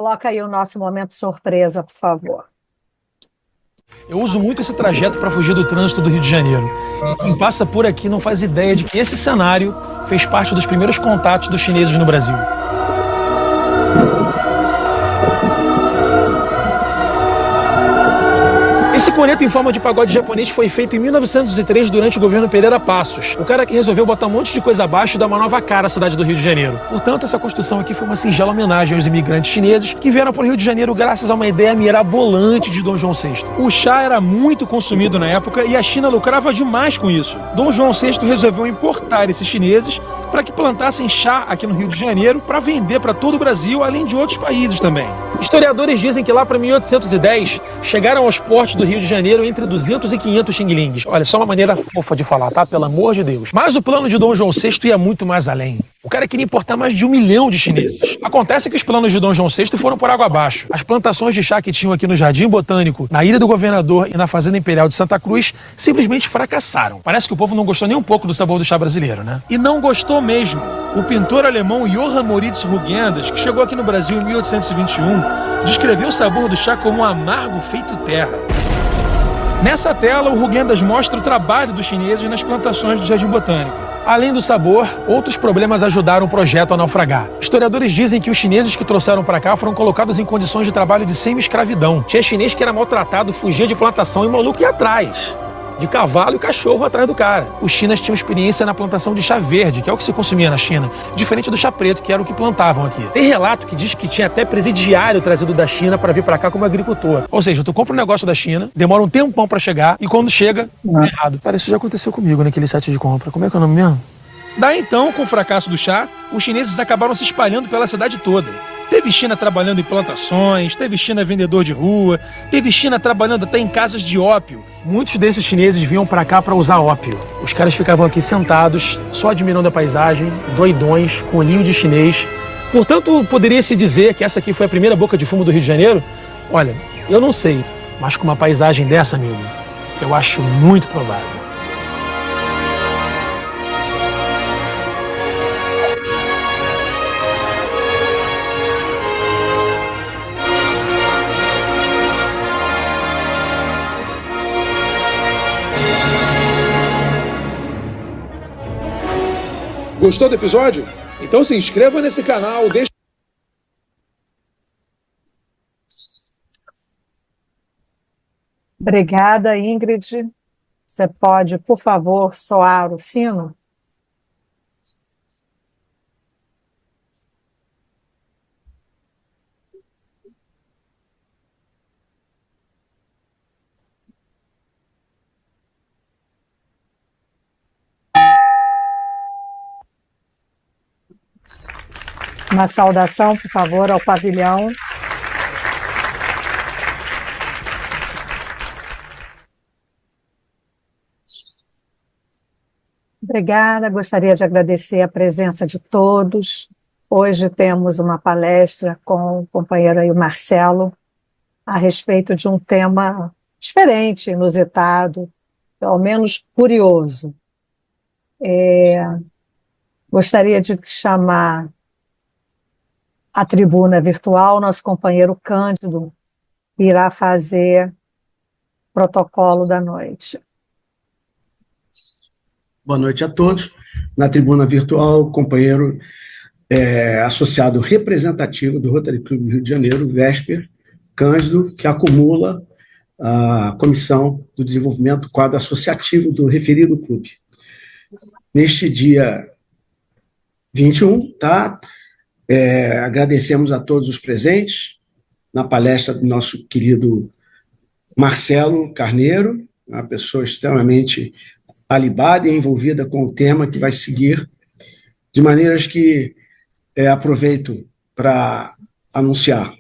Coloca aí o nosso momento surpresa, por favor. Eu uso muito esse trajeto para fugir do trânsito do Rio de Janeiro. Quem passa por aqui não faz ideia de que esse cenário fez parte dos primeiros contatos dos chineses no Brasil. Esse coneto em forma de pagode japonês foi feito em 1903 durante o governo Pereira Passos. O cara que resolveu botar um monte de coisa abaixo e dar uma nova cara à cidade do Rio de Janeiro. Portanto, essa construção aqui foi uma singela homenagem aos imigrantes chineses que vieram para o Rio de Janeiro graças a uma ideia mirabolante de Dom João VI. O chá era muito consumido na época e a China lucrava demais com isso. Dom João VI resolveu importar esses chineses para que plantassem chá aqui no Rio de Janeiro para vender para todo o Brasil, além de outros países também. Historiadores dizem que lá para 1810 chegaram aos portos do Rio de Janeiro entre 200 e 500 xing-lings. Olha, só uma maneira fofa de falar, tá? Pelo amor de Deus. Mas o plano de Dom João VI ia muito mais além. O cara queria importar mais de 1 milhão de chineses. Acontece que os planos de Dom João VI foram por água abaixo. As plantações de chá que tinham aqui no Jardim Botânico, na Ilha do Governador e na Fazenda Imperial de Santa Cruz simplesmente fracassaram. Parece que o povo não gostou nem um pouco do sabor do chá brasileiro, né? E não gostou mesmo. O pintor alemão Johann Moritz Rugendas, que chegou aqui no Brasil em 1821, descreveu o sabor do chá como um amargo feito terra. Nessa tela, o Rugendas mostra o trabalho dos chineses nas plantações do Jardim Botânico. Além do sabor, outros problemas ajudaram o projeto a naufragar. Historiadores dizem que os chineses que trouxeram para cá foram colocados em condições de trabalho de semi-escravidão. Tinha chinês que era maltratado, fugia de plantação e o maluco ia atrás. De cavalo e cachorro atrás do cara. Os chineses tinham experiência na plantação de chá verde, que é o que se consumia na China, diferente do chá preto, que era o que plantavam aqui. Tem relato que diz que tinha até presidiário trazido da China para vir para cá como agricultor. Ou seja, tu compra um negócio da China, demora um tempão para chegar, e quando chega, é errado. Parece que isso já aconteceu comigo naquele site de compra. Como é que é o nome mesmo? Daí então, com o fracasso do chá, os chineses acabaram se espalhando pela cidade toda. Teve China trabalhando em plantações, teve China vendedor de rua, teve China trabalhando até em casas de ópio. Muitos desses chineses vinham pra cá pra usar ópio. Os caras ficavam aqui sentados, só admirando a paisagem, doidões, com olhinho de chinês. Portanto, poderia-se dizer que essa aqui foi a primeira boca de fumo do Rio de Janeiro? Olha, eu não sei, mas com uma paisagem dessa, amigo, eu acho muito provável. Gostou do episódio? Então se inscreva nesse canal, deixe... Obrigada, Ingrid. Você pode, por favor, soar o sino? Uma saudação, por favor, ao pavilhão. Obrigada, gostaria de agradecer a presença de todos. Hoje temos uma palestra com o companheiro aí, o Marcelo, a respeito de um tema diferente, inusitado, pelo menos curioso. Gostaria de chamar a tribuna virtual, nosso companheiro Cândido irá fazer protocolo da noite. Boa noite a todos. Na tribuna virtual, o companheiro associado representativo do Rotary Clube do Rio de Janeiro, Vesper, Cândido, que acumula a Comissão do Desenvolvimento Quadro Associativo do referido clube. Neste dia 21, tá? Agradecemos a todos os presentes na palestra do nosso querido Marcelo Carneiro, uma pessoa extremamente alibada e envolvida com o tema que vai seguir, de maneiras que aproveito para anunciar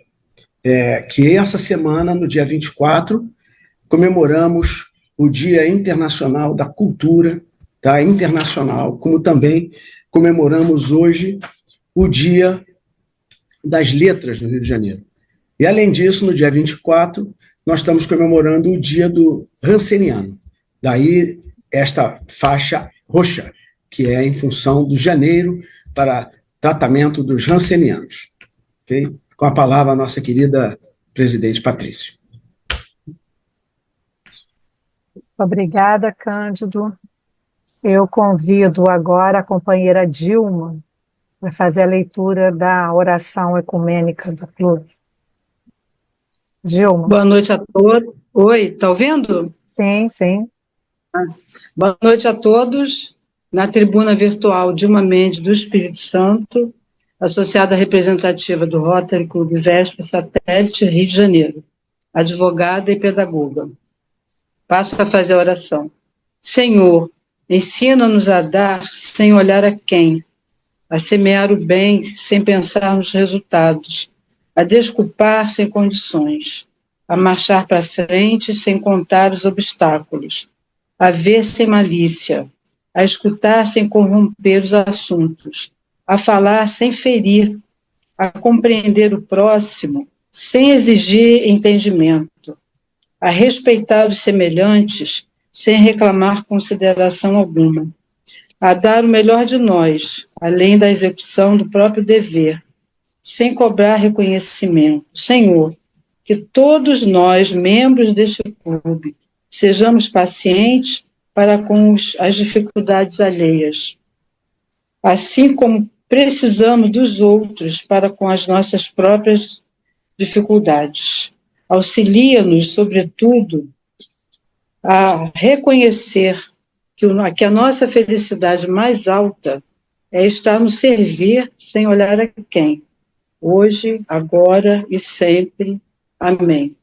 que essa semana, no dia 24, comemoramos o Dia Internacional da Cultura, tá? Internacional, como também comemoramos hoje o Dia das Letras no Rio de Janeiro. E, além disso, no dia 24, nós estamos comemorando o Dia do Ranceniano. Daí, esta faixa roxa, que é em função do janeiro para tratamento dos rancenianos. Okay? Com a palavra, a nossa querida presidente Patrícia. Obrigada, Cândido. Eu convido agora a companheira Dilma para fazer a leitura da oração ecumênica do clube. Dilma. Boa noite a todos. Oi, está ouvindo? Sim, sim. Boa noite a todos. Na tribuna virtual, Dilma Mendes do Espírito Santo, associada representativa do Rotary Clube Vesper Satélite, Rio de Janeiro, advogada e pedagoga. Passo a fazer a oração. Senhor, ensina-nos a dar sem olhar a quem, a semear o bem sem pensar nos resultados, a desculpar sem condições, a marchar para frente sem contar os obstáculos, a ver sem malícia, a escutar sem corromper os assuntos, a falar sem ferir, a compreender o próximo sem exigir entendimento, a respeitar os semelhantes sem reclamar consideração alguma, a dar o melhor de nós, além da execução do próprio dever, sem cobrar reconhecimento. Senhor, que todos nós, membros deste clube, sejamos pacientes para com as dificuldades alheias, assim como precisamos dos outros para com as nossas próprias dificuldades. Auxilia-nos, sobretudo, a reconhecer que a nossa felicidade mais alta é estar no servir sem olhar a quem, hoje, agora e sempre. Amém.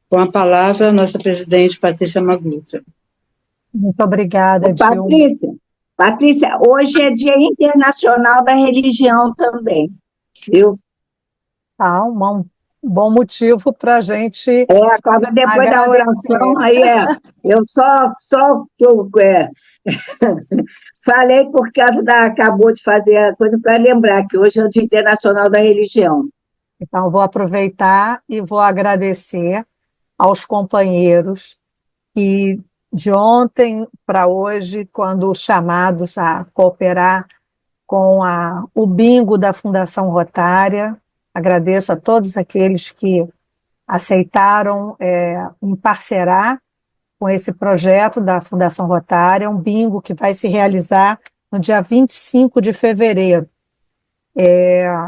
Com a palavra, a nossa presidente Patrícia Magluta. Muito obrigada, Dilma. Patrícia, hoje é Dia Internacional da Religião também, viu? Tá, um bom motivo para a gente Acaba depois agradecer. da oração, aí eu só falei por causa acabou de fazer a coisa para lembrar que hoje é o Dia Internacional da Religião. Então, vou aproveitar e vou agradecer aos companheiros que, de ontem para hoje, quando chamados a cooperar com o bingo da Fundação Rotária, agradeço a todos aqueles que aceitaram emparcerar com esse projeto da Fundação Rotária, um bingo que vai se realizar no dia 25 de fevereiro.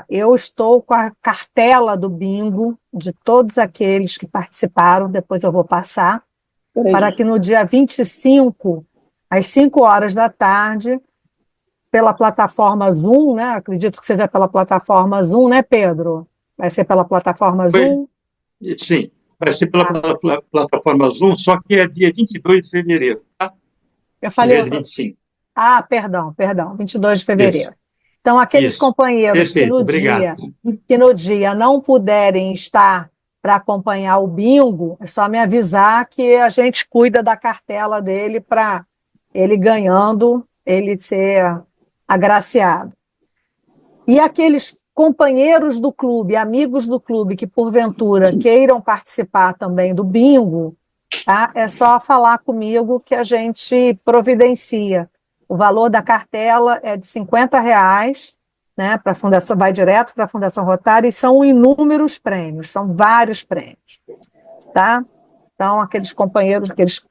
Eu estou com a cartela do bingo de todos aqueles que participaram, depois eu vou passar, para que no dia 25, às 5 horas da tarde, pela plataforma Zoom, né? Acredito que seja pela plataforma Zoom, né, Pedro? Vai ser pela plataforma Zoom? Sim, vai ser pela plataforma Zoom, só que é dia 22 de fevereiro, tá? Eu falei... 25. Ah, perdão, 22 de fevereiro. Isso. Então, aqueles companheiros Perfeito, que no dia não puderem estar para acompanhar o bingo, é só me avisar que a gente cuida da cartela dele para ele ganhando, ele ser agraciado. E aqueles companheiros do clube, amigos do clube, que porventura queiram participar também do bingo, tá? É só falar comigo que a gente providencia. O valor da cartela é de R$50, né, para a Fundação, vai direto para a Fundação Rotária, e são inúmeros prêmios, são vários prêmios, tá? Então, aqueles companheiros, aqueles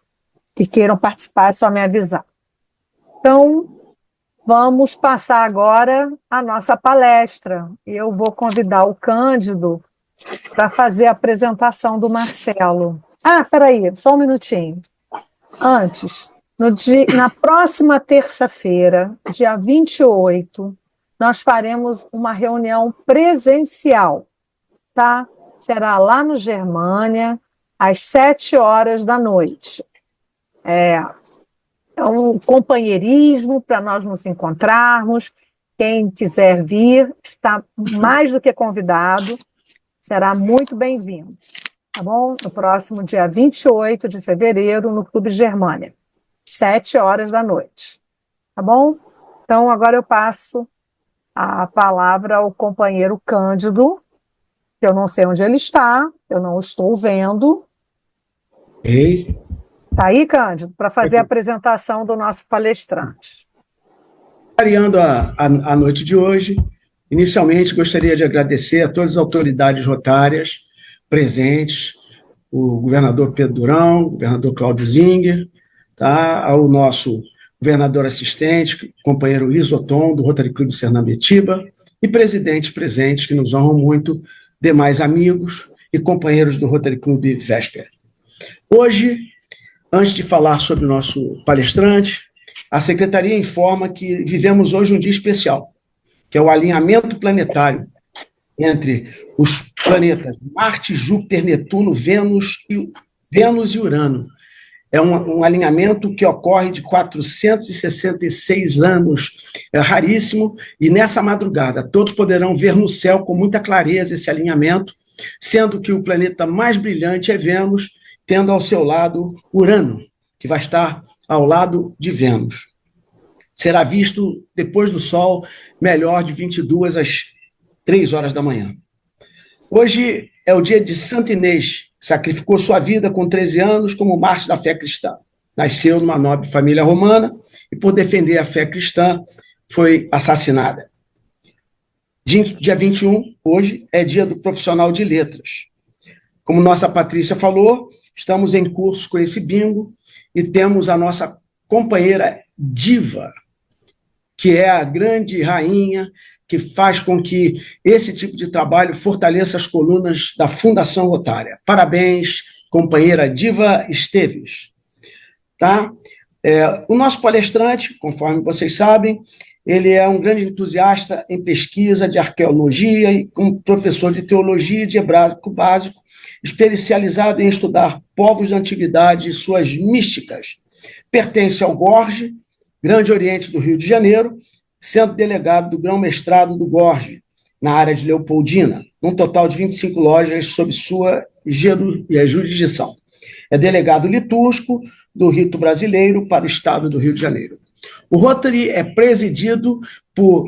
que queiram participar, é só me avisar. Então, vamos passar agora a nossa palestra. Eu vou convidar o Cândido para fazer a apresentação do Marcelo. Ah, peraí, só um minutinho. Antes... Na próxima terça-feira, dia 28, nós faremos uma reunião presencial, tá? Será lá no Germânia, às 7 horas da noite. É um companheirismo para nós nos encontrarmos. Quem quiser vir está mais do que convidado, será muito bem-vindo, tá bom? No próximo dia 28 de fevereiro, no Clube Germânia. 7 horas da noite, tá bom? Então, agora eu passo a palavra ao companheiro Cândido, que eu não sei onde ele está, eu não estou vendo. Ei. Tá aí, Cândido, para fazer a apresentação do nosso palestrante. Variando a noite de hoje, Inicialmente, gostaria de agradecer a todas as autoridades rotárias presentes, o governador Pedro Durão, o governador Cláudio Zinger, tá? Ao nosso governador assistente, companheiro Isoton, do Rotary Clube Sernambetiba, e presidentes presentes, que nos honram muito, demais amigos e companheiros do Rotary Clube Vesper. Hoje, antes de falar sobre o nosso palestrante, a Secretaria informa que vivemos hoje um dia especial, que é o alinhamento planetário entre os planetas Marte, Júpiter, Netuno, Vênus e Urano. É um alinhamento que ocorre de 466 anos, é raríssimo, e nessa madrugada todos poderão ver no céu com muita clareza esse alinhamento, sendo que o planeta mais brilhante é Vênus, tendo ao seu lado Urano, que vai estar ao lado de Vênus. Será visto depois do Sol, melhor de 22 às 3 horas da manhã. Hoje é o dia de Santo Inês, que sacrificou sua vida com 13 anos como mártir da fé cristã. Nasceu numa nobre família romana e, por defender a fé cristã, foi assassinada. Dia 21, hoje, é dia do profissional de letras. Como nossa Patrícia falou, estamos em curso com esse bingo e temos a nossa companheira diva, que é a grande rainha que faz com que esse tipo de trabalho fortaleça as colunas da Fundação Rotária. Parabéns, companheira Diva Esteves. Tá? O nosso palestrante, conforme vocês sabem, ele é um grande entusiasta em pesquisa de arqueologia e como professor de teologia e de hebraico básico, especializado em estudar povos da antiguidade e suas místicas. Pertence ao Gorge, Grande Oriente do Rio de Janeiro, sendo delegado do grão-mestrado do Gorge, na área de Leopoldina, num total de 25 lojas sob sua jurisdição. É delegado litúrgico do rito brasileiro para o estado do Rio de Janeiro. O Rotary é presidido por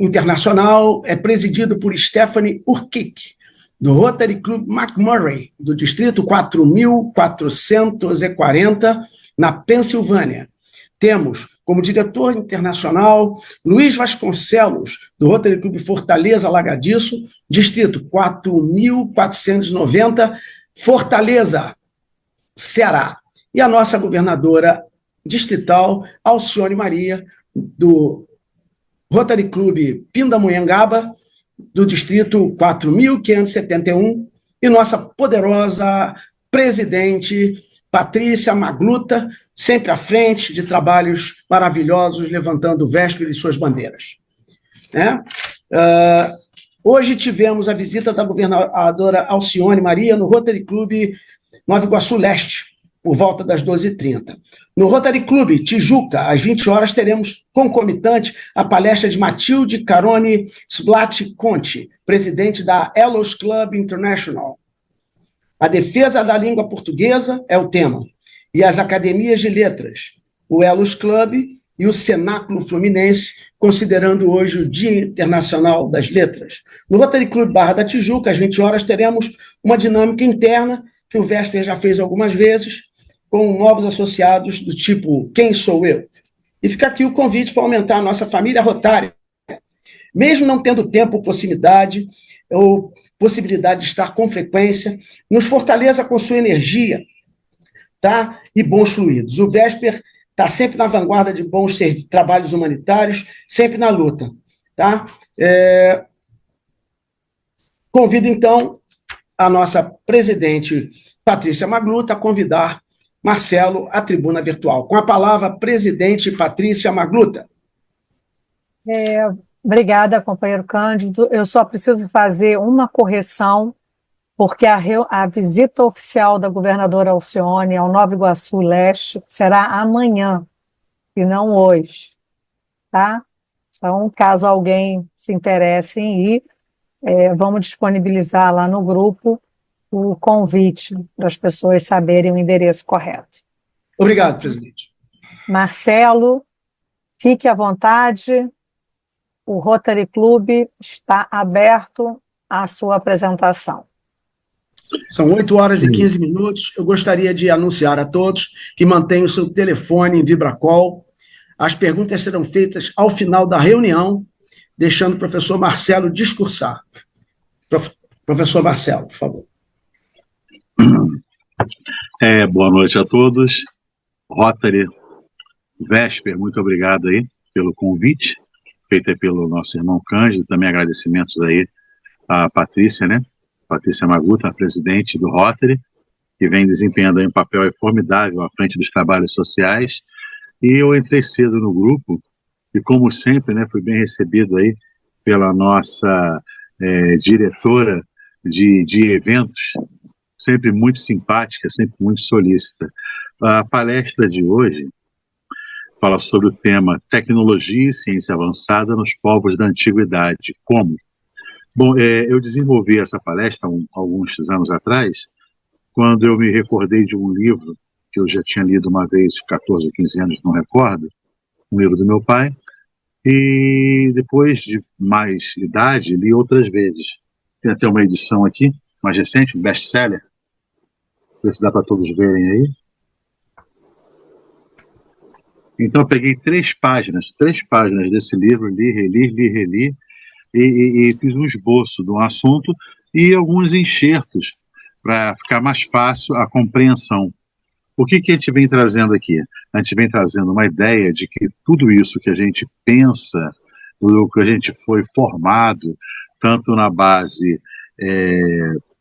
Stephanie Urquick, do Rotary Club McMurray, do distrito 4440, na Pensilvânia. Temos como diretor internacional Luiz Vasconcelos, do Rotary Clube Fortaleza Lagadiço, distrito 4490, Fortaleza, Ceará. E a nossa governadora distrital, Alcione Maria, do Rotary Clube Pindamonhangaba, do distrito 4571, e nossa poderosa presidente Patrícia Magluta, sempre à frente de trabalhos maravilhosos, levantando o Vesper e suas bandeiras. Hoje tivemos a visita da governadora Alcione Maria no Rotary Clube Nova Iguaçu Leste, por volta das 12h30. No Rotary Clube Tijuca, às 20 horas, teremos concomitante a palestra de Matilde Carone Sblat Conte, presidente da Elos Club International. A defesa da língua portuguesa é o tema, e as academias de letras, o Elos Club e o Cenáculo Fluminense, considerando hoje o Dia Internacional das Letras. No Rotary Club Barra da Tijuca, às 20 horas, teremos uma dinâmica interna, que o Vesper já fez algumas vezes, com novos associados do tipo Quem Sou Eu? E fica aqui o convite para aumentar a nossa família rotária. Mesmo não tendo tempo ou proximidade, ou possibilidade de estar com frequência, nos fortaleça com sua energia, tá? E bons fluidos. O Vesper está sempre na vanguarda de bons trabalhos humanitários, sempre na luta. Tá? Convido, então, a nossa presidente Patrícia Magluta a convidar Marcelo à tribuna virtual. Com a palavra, presidente Patrícia Magluta. Obrigada, companheiro Cândido. Eu só preciso fazer uma correção, porque a visita oficial da governadora Alcione ao Nova Iguaçu Leste será amanhã, e não hoje. Tá? Então, caso alguém se interesse em ir, vamos disponibilizar lá no grupo o convite para as pessoas saberem o endereço correto. Obrigado, presidente. Marcelo, fique à vontade. O Rotary Club está aberto à sua apresentação. São 8 horas e 15 minutos. Eu gostaria de anunciar a todos que mantenham o seu telefone em vibracall. As perguntas serão feitas ao final da reunião, deixando o professor Marcelo discursar. Professor Marcelo, por favor. Boa noite a todos. Rotary, Vesper, muito obrigado aí pelo convite, feito aí pelo nosso irmão Cândido, também agradecimentos aí à Patrícia, né? Patrícia Maguta, a presidente do Rotary, que vem desempenhando aí um papel formidável à frente dos trabalhos sociais, e eu entrei cedo no grupo, e como sempre, né, fui bem recebido aí pela nossa diretora de eventos, sempre muito simpática, sempre muito solícita. A palestra de hoje fala sobre o tema Tecnologia e Ciência Avançada nos Povos da Antiguidade. Como? Bom, eu desenvolvi essa palestra alguns anos atrás, quando eu me recordei de um livro que eu já tinha lido uma vez, 14 ou 15 anos, não recordo, um livro do meu pai, e depois de mais idade, li outras vezes. Tem até uma edição aqui, mais recente, um best-seller, ver se dá para todos verem aí. Então eu peguei 3 páginas desse livro, reli, e fiz um esboço do assunto e alguns enxertos para ficar mais fácil a compreensão. O que a gente vem trazendo aqui? A gente vem trazendo uma ideia de que tudo isso que a gente pensa, o que a gente foi formado, tanto na base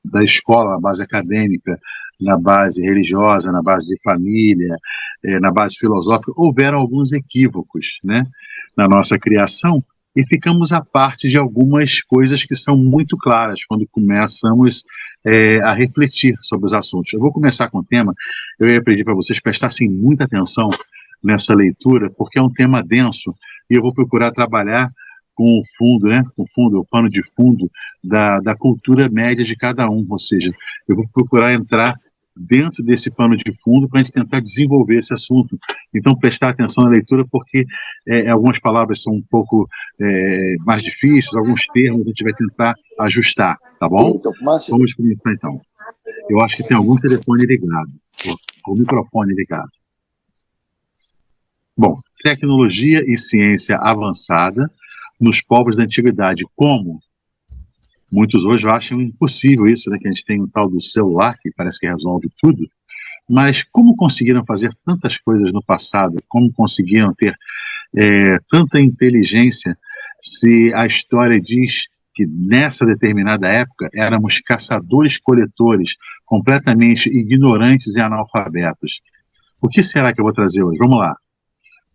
da escola, na base acadêmica, na base religiosa, na base de família, na base filosófica, houveram alguns equívocos, né, na nossa criação, e ficamos à parte de algumas coisas que são muito claras quando começamos a refletir sobre os assuntos. Eu vou começar com o tema, eu ia pedir para vocês prestassem muita atenção nessa leitura, porque é um tema denso, e eu vou procurar trabalhar com o fundo, né, o pano de fundo da cultura média de cada um, ou seja, eu vou procurar entrar dentro desse pano de fundo para a gente tentar desenvolver esse assunto. Então, prestar atenção na leitura, porque algumas palavras são um pouco mais difíceis, alguns termos a gente vai tentar ajustar, tá bom? Vamos começar então. Eu acho que tem algum telefone ligado, o microfone ligado. Bom, tecnologia e ciência avançada nos povos da antiguidade. Como? Muitos hoje acham impossível isso, né? Que a gente tem um tal do celular que parece que resolve tudo, mas como conseguiram fazer tantas coisas no passado? Como conseguiram ter tanta inteligência se a história diz que nessa determinada época éramos caçadores-coletores, completamente ignorantes e analfabetos? O que será que eu vou trazer hoje? Vamos lá.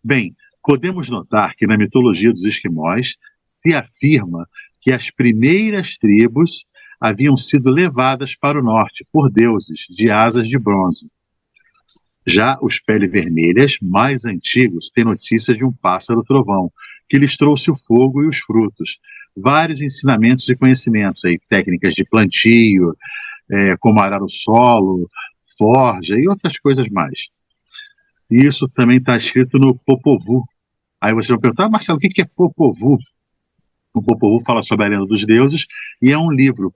Bem, podemos notar que na mitologia dos esquimós se afirma que as primeiras tribos haviam sido levadas para o norte por deuses de asas de bronze. Já os pele vermelhas, mais antigos, têm notícias de um pássaro trovão, que lhes trouxe o fogo e os frutos. Vários ensinamentos e conhecimentos, aí, técnicas de plantio, como arar o solo, forja e outras coisas mais. E isso também está escrito no Popol Vuh. Aí você vai perguntar, Marcelo, o que é Popol Vuh? O Popol Vuh fala sobre a lenda dos deuses e é um livro.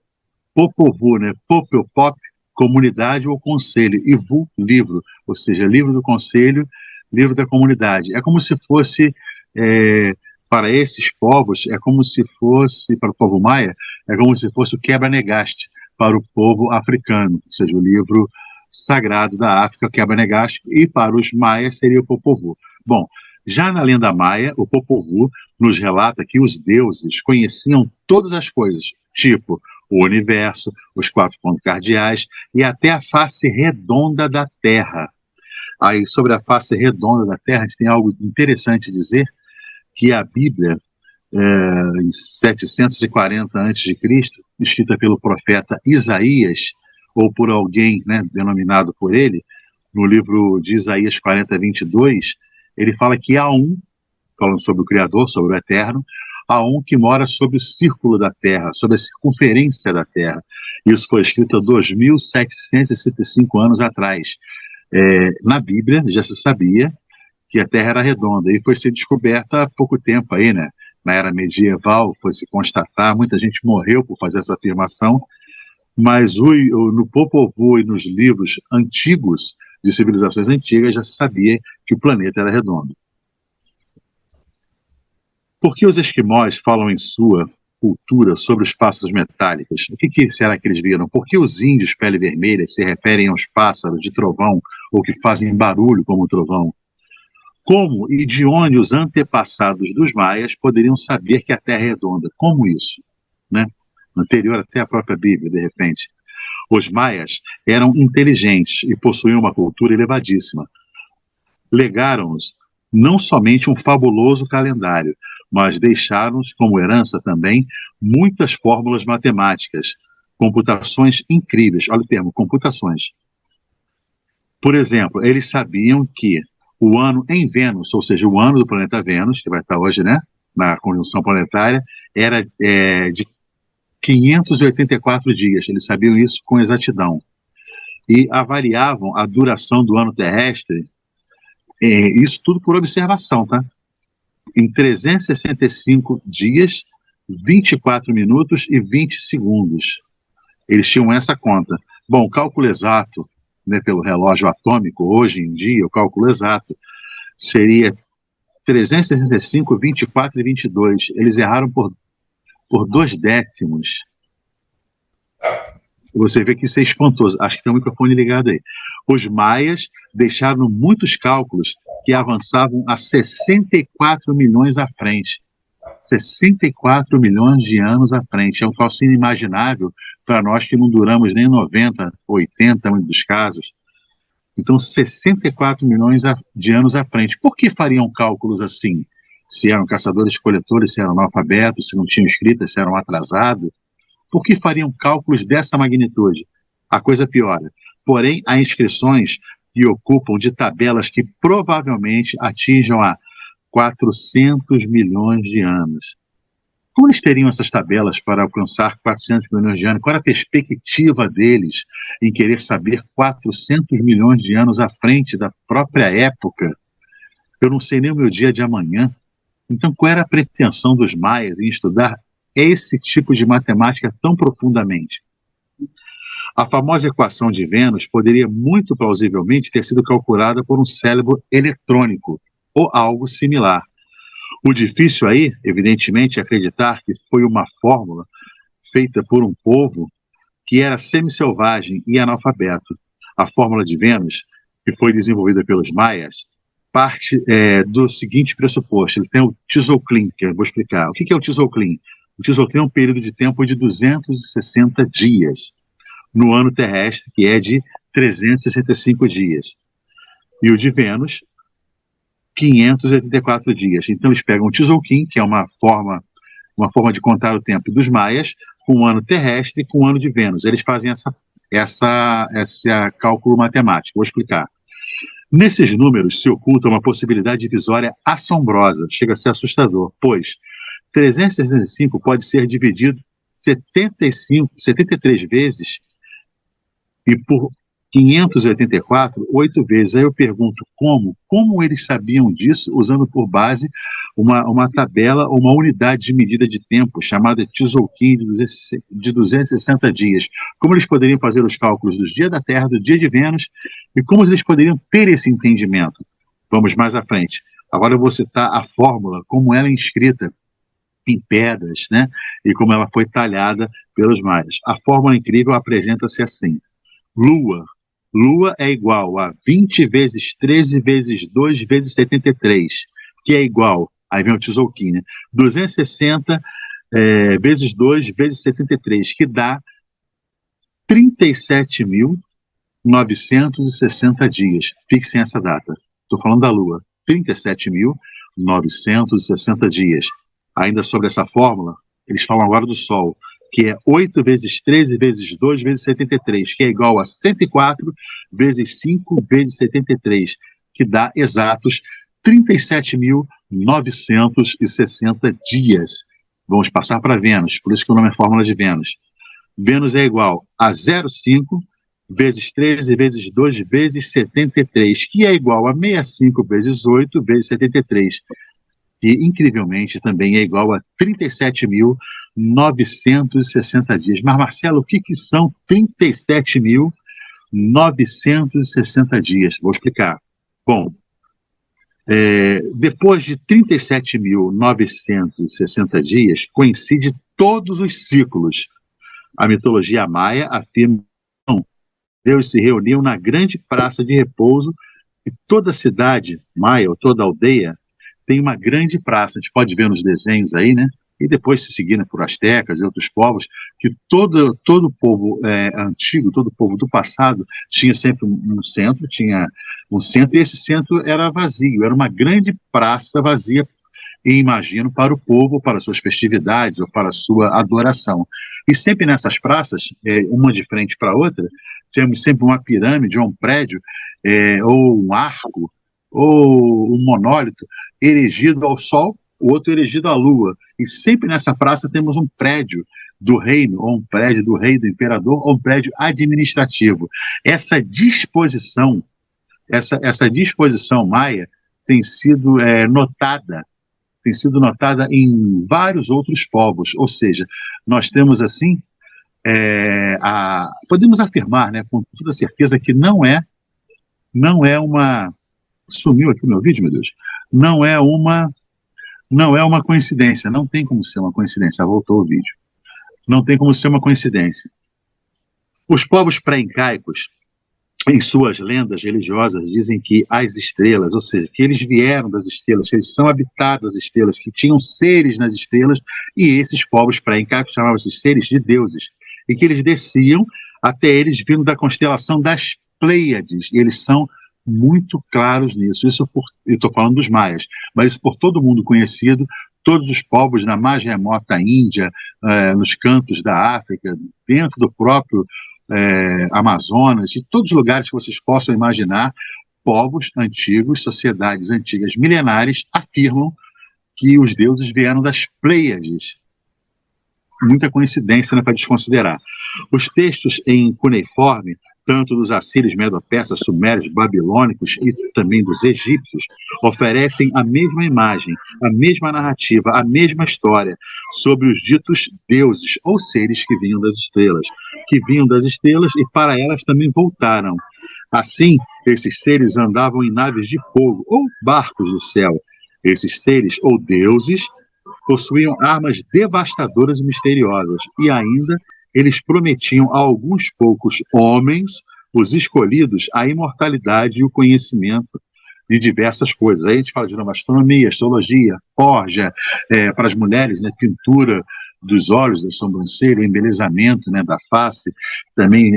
Popol Vuh, né? Popol, pop, comunidade ou conselho, e Vuh, livro, ou seja, livro do conselho, livro da comunidade. É como se fosse, para esses povos, é como se fosse, para o povo maia, é como se fosse o Quebra-Negaste para o povo africano, ou seja, o livro sagrado da África, Quebra-Negaste, e para os maias seria o Popol Vuh. Bom, já na lenda maia, o Popol Vuh nos relata que os deuses conheciam todas as coisas, tipo o universo, os 4 pontos cardeais e até a face redonda da Terra. Aí, sobre a face redonda da Terra, a gente tem algo interessante a dizer, que a Bíblia, em 740 a.C., escrita pelo profeta Isaías, ou por alguém, né, denominado por ele, no livro de Isaías 40:22, ele fala que há um, falando sobre o Criador, sobre o Eterno, há um que mora sobre o círculo da Terra, sobre a circunferência da Terra. Isso foi escrito há 2.765 anos atrás. Na Bíblia já se sabia que a Terra era redonda, e foi ser descoberta há pouco tempo aí, né? Na era medieval foi se constatar, muita gente morreu por fazer essa afirmação, mas no Popol Vuh e nos livros antigos, de civilizações antigas, já se sabia que o planeta era redondo. Por que os esquimós falam em sua cultura sobre os pássaros metálicos? O que será que eles viram? Por que os índios pele vermelha se referem aos pássaros de trovão ou que fazem barulho como o trovão? Como e de onde os antepassados dos maias poderiam saber que a Terra é redonda? Como isso? Né? Anterior até à própria Bíblia, de repente. Os maias eram inteligentes e possuíam uma cultura elevadíssima. Legaram-nos não somente um fabuloso calendário, mas deixaram-nos como herança também muitas fórmulas matemáticas, computações incríveis. Olha o termo, computações. Por exemplo, eles sabiam que o ano em Vênus, ou seja, o ano do planeta Vênus, que vai estar hoje, né, na conjunção planetária, era de 584 dias. Eles sabiam isso com exatidão. E avaliavam a duração do ano terrestre, isso tudo por observação, tá? Em 365 dias, 24 minutos e 20 segundos. Eles tinham essa conta. Bom, o cálculo exato, né, pelo relógio atômico, hoje em dia, o cálculo exato seria 365, 24 e 22. Eles erraram por 2 décimos. Você vê que isso é espantoso. Acho que tem um microfone ligado aí. Os maias deixaram muitos cálculos que avançavam a 64 milhões à frente. 64 milhões de anos à frente. É um troço inimaginável para nós que não duramos nem 90, 80, em muitos dos casos. Então, 64 milhões de anos à frente. Por que fariam cálculos assim? Se eram caçadores-coletores, se eram analfabetos, se não tinham escrita, se eram atrasados? Por que fariam cálculos dessa magnitude? A coisa piora. Porém, há inscrições que ocupam de tabelas que provavelmente atinjam a 400 milhões de anos. Como eles teriam essas tabelas para alcançar 400 milhões de anos? Qual era a perspectiva deles em querer saber 400 milhões de anos à frente da própria época? Eu não sei nem o meu dia de amanhã. Então, qual era a pretensão dos maias em estudar esse tipo de matemática tão profundamente? A famosa equação de Vênus poderia muito plausivelmente ter sido calculada por um cérebro eletrônico ou algo similar. O difícil aí, evidentemente, é acreditar que foi uma fórmula feita por um povo que era semi-selvagem e analfabeto. A fórmula de Vênus, que foi desenvolvida pelos maias, parte do seguinte pressuposto. Ele tem o Tzolk'in, que eu vou explicar. O que é o Tzolk'in? O Tzolk'in é um período de tempo de 260 dias no ano terrestre, que é de 365 dias. E o de Vênus, 584 dias. Então eles pegam o Tzolk'in, que é uma forma de contar o tempo dos maias, com o ano terrestre e com o ano de Vênus. Eles fazem esse cálculo matemático. Vou explicar. Nesses números se oculta uma possibilidade divisória assombrosa, chega a ser assustador, pois 365 pode ser dividido 73 vezes e por 584, 8 vezes. Aí eu pergunto como eles sabiam disso, usando por base uma tabela ou uma unidade de medida de tempo, chamada Tzolk'in, de 260 dias. Como eles poderiam fazer os cálculos dos dias da Terra, do dia de Vênus, e como eles poderiam ter esse entendimento? Vamos mais à frente. Agora eu vou citar a fórmula, como ela é inscrita em pedras, né? E como ela foi talhada pelos maias. A fórmula incrível apresenta-se assim: Lua é igual a 20 vezes 13 vezes 2 vezes 73, que é igual, aí vem o Tzolk'in, né? 260 vezes 2 vezes 73, que dá 37.960 dias. Fixem essa data. Estou falando da Lua. 37.960 dias. Ainda sobre essa fórmula, eles falam agora do Sol, que é 8 vezes 13 vezes 2 vezes 73, que é igual a 104 vezes 5 vezes 73, que dá exatos 37.960 dias. Vamos passar para Vênus, por isso que o nome é fórmula de Vênus. Vênus é igual a 0,5 vezes 13 vezes 2 vezes 73, que é igual a 65 vezes 8 vezes 73, que incrivelmente também é igual a 37.960 dias. Mas, Marcelo, o que são 37.960 dias? Vou explicar. Bom, Depois de 37.960 dias, coincide todos os ciclos. A mitologia maia afirma que Deus se reuniu na grande praça de repouso e toda cidade maia, ou toda aldeia, tem uma grande praça. A gente pode ver nos desenhos aí, né? E depois se seguir, né, por astecas e outros povos, que todo povo antigo, todo povo do passado, tinha sempre um centro, e esse centro era vazio, era uma grande praça vazia, e imagino, para o povo, para suas festividades ou para a sua adoração. E sempre nessas praças, uma de frente para a outra, temos sempre uma pirâmide ou um prédio, ou um arco, ou um monólito erigido ao sol, o outro erigido à lua. E sempre nessa praça temos um prédio do reino, ou um prédio do rei, do imperador, ou um prédio administrativo. Essa disposição maia tem sido notada em vários outros povos. Ou seja, nós temos assim, podemos afirmar, né, com toda certeza que não é uma... Sumiu aqui o meu vídeo, meu Deus. Não é uma coincidência, não tem como ser uma coincidência. Voltou o vídeo. Não tem como ser uma coincidência. Os povos pré-incaicos, em suas lendas religiosas, dizem que as estrelas, ou seja, que eles vieram das estrelas, que eles são habitados das estrelas, que tinham seres nas estrelas, e esses povos pré-incaicos chamavam esses seres de deuses, e que eles desciam até eles vindo da constelação das Pleiades, e eles são muito claros nisso. Isso eu estou falando dos maias, mas isso por todo mundo conhecido, todos os povos na mais remota Índia, nos cantos da África, dentro do próprio Amazonas, de todos os lugares que vocês possam imaginar, povos antigos, sociedades antigas milenares afirmam que os deuses vieram das Pleiades. Muita coincidência, não é para desconsiderar. Os textos em cuneiforme, tanto dos assírios, medo-persas, sumérios, babilônicos e também dos egípcios, oferecem a mesma imagem, a mesma narrativa, a mesma história sobre os ditos deuses, ou seres que vinham das estrelas, e para elas também voltaram. Assim, esses seres andavam em naves de fogo, ou barcos do céu. Esses seres, ou deuses, possuíam armas devastadoras e misteriosas, e ainda eles prometiam a alguns poucos homens, os escolhidos, a imortalidade e o conhecimento de diversas coisas. Aí a gente fala de astronomia, astrologia, forja, para as mulheres, né, pintura dos olhos, da sobrancelha, embelezamento, né, da face. Também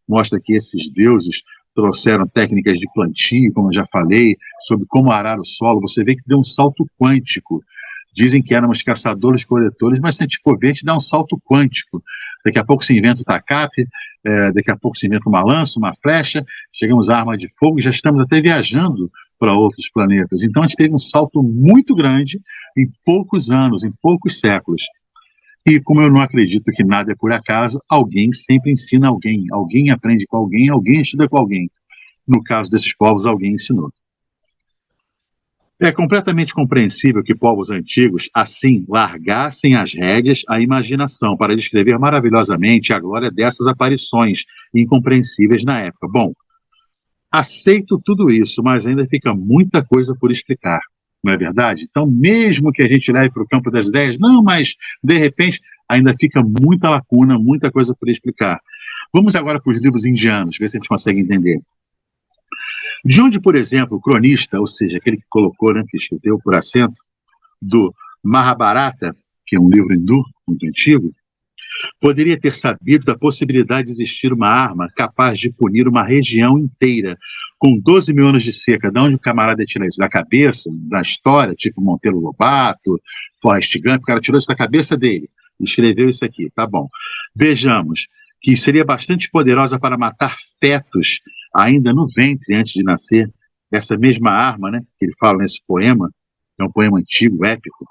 mostra que esses deuses trouxeram técnicas de plantio, como eu já falei, sobre como arar o solo. Você vê que deu um salto quântico. Dizem que éramos caçadores-coletores, mas se a gente for ver, a gente dá um salto quântico. Daqui a pouco se inventa o tacape, daqui a pouco se inventa uma lança, uma flecha, chegamos à arma de fogo e já estamos até viajando para outros planetas. Então a gente teve um salto muito grande em poucos anos, em poucos séculos. E como eu não acredito que nada é por acaso, alguém sempre ensina alguém, alguém aprende com alguém, alguém estuda com alguém. No caso desses povos, alguém ensinou. É completamente compreensível que povos antigos, assim, largassem as rédeas à imaginação para descrever maravilhosamente a glória dessas aparições incompreensíveis na época. Bom, aceito tudo isso, mas ainda fica muita coisa por explicar, não é verdade? Então, mesmo que a gente leve para o campo das ideias, não, mas, de repente, ainda fica muita lacuna, muita coisa por explicar. Vamos agora para os livros indianos, ver se a gente consegue entender. De onde, por exemplo, o cronista, ou seja, aquele que colocou, né, que escreveu por acento, do Mahabharata, que é um livro hindu muito antigo, poderia ter sabido da possibilidade de existir uma arma capaz de punir uma região inteira, com 12 mil anos de seca? De onde o camarada tira isso? Da cabeça, da história, tipo Monteiro Lobato, Forrest Gump, o cara tirou isso da cabeça dele, escreveu isso aqui, tá bom. Vejamos, que seria bastante poderosa para matar fetos ainda no ventre antes de nascer. Essa mesma arma, né, que ele fala nesse poema, é um poema antigo, épico,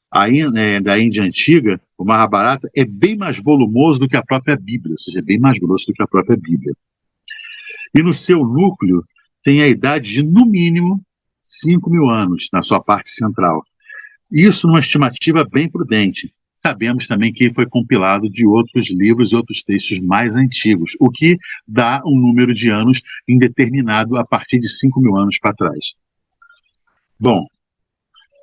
aí, da Índia antiga, o Mahabharata é bem mais volumoso do que a própria Bíblia, ou seja, é bem mais grosso do que a própria Bíblia. E no seu núcleo tem a idade de, no mínimo, 5 mil anos, na sua parte central. Isso numa estimativa bem prudente. Sabemos também que ele foi compilado de outros livros e outros textos mais antigos, o que dá um número de anos indeterminado a partir de 5 mil anos para trás. Bom,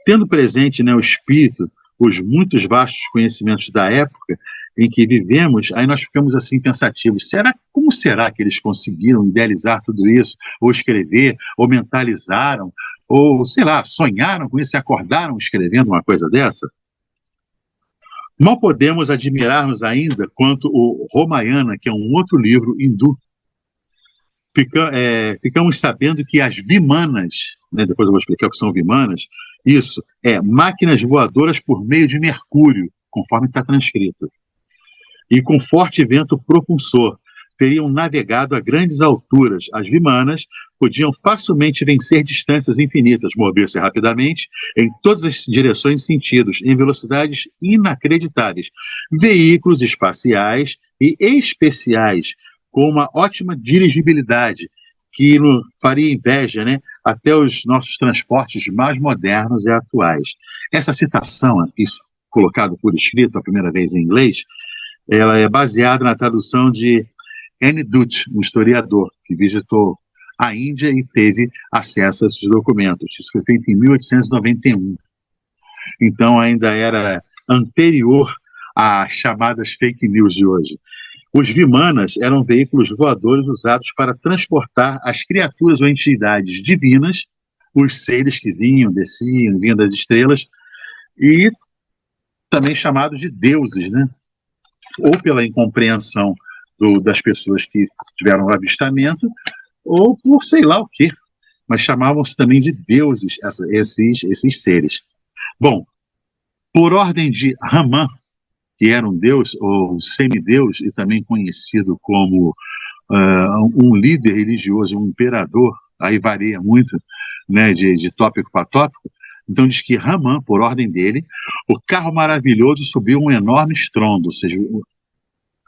tendo presente, né, o espírito, os muitos vastos conhecimentos da época em que vivemos, aí nós ficamos assim pensativos. Como será que eles conseguiram idealizar tudo isso, ou escrever, ou mentalizaram, ou, sei lá, sonharam com isso e acordaram escrevendo uma coisa dessa? Mal podemos admirar-nos ainda quanto o Ramayana, que é um outro livro hindu. Ficamos sabendo que as vimanas, né, depois eu vou explicar o que são vimanas, isso é máquinas voadoras por meio de Mercúrio, conforme está transcrito, e com forte vento propulsor, teriam navegado a grandes alturas. As vimanas podiam facilmente vencer distâncias infinitas, mover-se rapidamente em todas as direções e sentidos, em velocidades inacreditáveis. Veículos espaciais e especiais, com uma ótima dirigibilidade, que faria inveja, né, até os nossos transportes mais modernos e atuais. Essa citação, isso colocado por escrito a primeira vez em inglês, ela é baseada na tradução de N. Dutt, um historiador que visitou a Índia e teve acesso a esses documentos. Isso foi feito em 1891. Então ainda era anterior às chamadas fake news de hoje. Os vimanas eram veículos voadores usados para transportar as criaturas ou entidades divinas, os seres que vinham, desciam, vinham das estrelas, e também chamados de deuses, né? Ou pela incompreensão das pessoas que tiveram o avistamento, ou por sei lá o quê, mas chamavam-se também de deuses esses seres. Bom, por ordem de Raman, que era um deus ou semideus e também conhecido como um líder religioso, um imperador, aí varia muito, né, de tópico para tópico. Então diz que Raman, por ordem dele, o carro maravilhoso subiu um enorme estrondo, ou seja,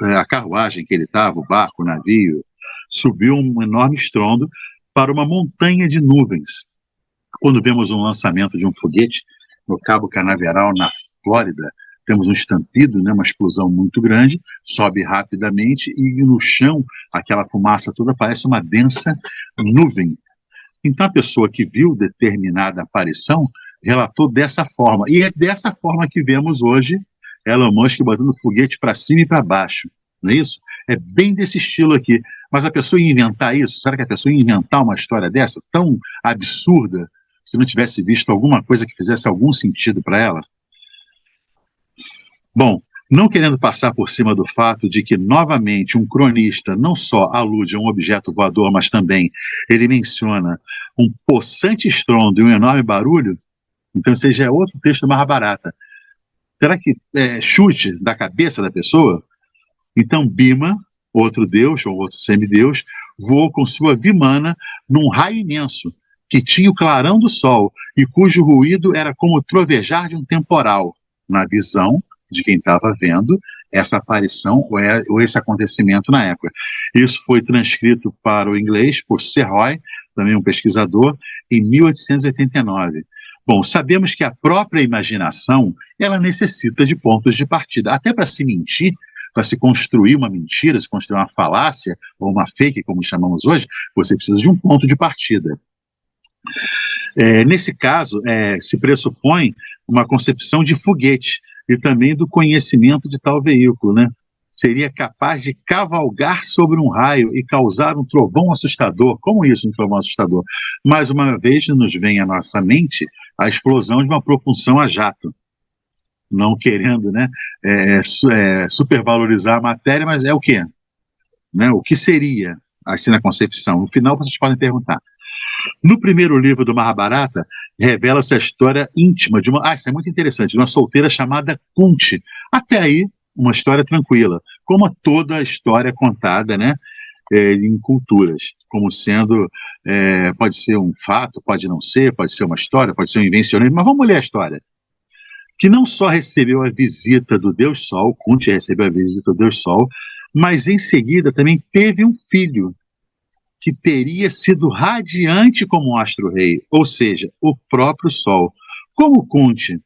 a carruagem que ele estava, o barco, o navio, subiu um enorme estrondo para uma montanha de nuvens. Quando vemos um lançamento de um foguete no Cabo Canaveral, na Flórida, temos um estampido, né, uma explosão muito grande, sobe rapidamente e no chão, aquela fumaça toda parece uma densa nuvem. Então a pessoa que viu determinada aparição relatou dessa forma. E é dessa forma que vemos hoje Elon Musk botando foguete para cima e para baixo. Não é isso? É bem desse estilo aqui. Mas a pessoa ia inventar isso? Será que a pessoa ia inventar uma história dessa tão absurda se não tivesse visto alguma coisa que fizesse algum sentido para ela? Bom, não querendo passar por cima do fato de que, novamente, um cronista não só alude a um objeto voador, mas também ele menciona um possante estrondo e um enorme barulho, então esse já é outro texto do Mahabharata. Será que é chute da cabeça da pessoa? Então Bhima, outro deus, ou outro semideus, voou com sua vimana num raio imenso, que tinha o clarão do sol, e cujo ruído era como o trovejar de um temporal, na visão de quem estava vendo essa aparição ou esse acontecimento na época. Isso foi transcrito para o inglês por Sir Roy, também um pesquisador, em 1889. Bom, sabemos que a própria imaginação, ela necessita de pontos de partida. Até para se mentir, para se construir uma mentira, se construir uma falácia, ou uma fake, como chamamos hoje, você precisa de um ponto de partida. Nesse caso, se pressupõe uma concepção de foguete e também do conhecimento de tal veículo, né? Seria capaz de cavalgar sobre um raio e causar um trovão assustador. Como isso, um trovão assustador? Mais uma vez, nos vem à nossa mente a explosão de uma propulsão a jato. Não querendo, né, supervalorizar a matéria, mas é o quê? Né? O que seria, assim, na concepção? No final, vocês podem perguntar. No primeiro livro do Mahabharata, revela-se a história íntima de uma... isso é muito interessante, de uma solteira chamada Kunti. Até aí, uma história tranquila, como toda a história contada, né, em culturas, como sendo, pode ser um fato, pode não ser, pode ser uma história, pode ser um invencionismo, mas vamos ler a história. Que não só recebeu a visita do Deus Sol, Kunti recebeu a visita do Deus Sol, mas em seguida também teve um filho, que teria sido radiante como um astro-rei, ou seja, o próprio Sol. Como Kunti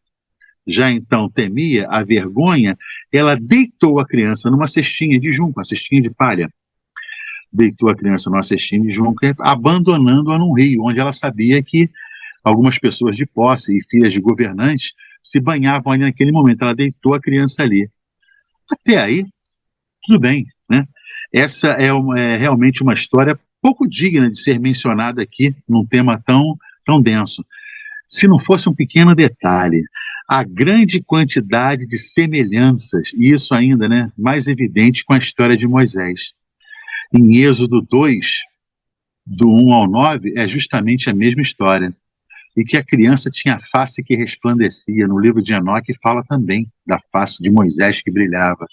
já então temia a vergonha, ela deitou a criança numa cestinha de junco, uma cestinha de palha. Deitou a criança numa cestinha de junco, abandonando-a num rio, onde ela sabia que algumas pessoas de posse e filhas de governantes se banhavam ali naquele momento. Ela deitou a criança ali. Até aí, tudo bem, né? Essa é realmente uma história pouco digna de ser mencionada aqui num tema tão denso. Se não fosse um pequeno detalhe, a grande quantidade de semelhanças, e isso ainda, né, mais evidente com a história de Moisés. Em Êxodo 2, do 1 ao 9, é justamente a mesma história. E que a criança tinha a face que resplandecia. No livro de Enoque fala também da face de Moisés que brilhava.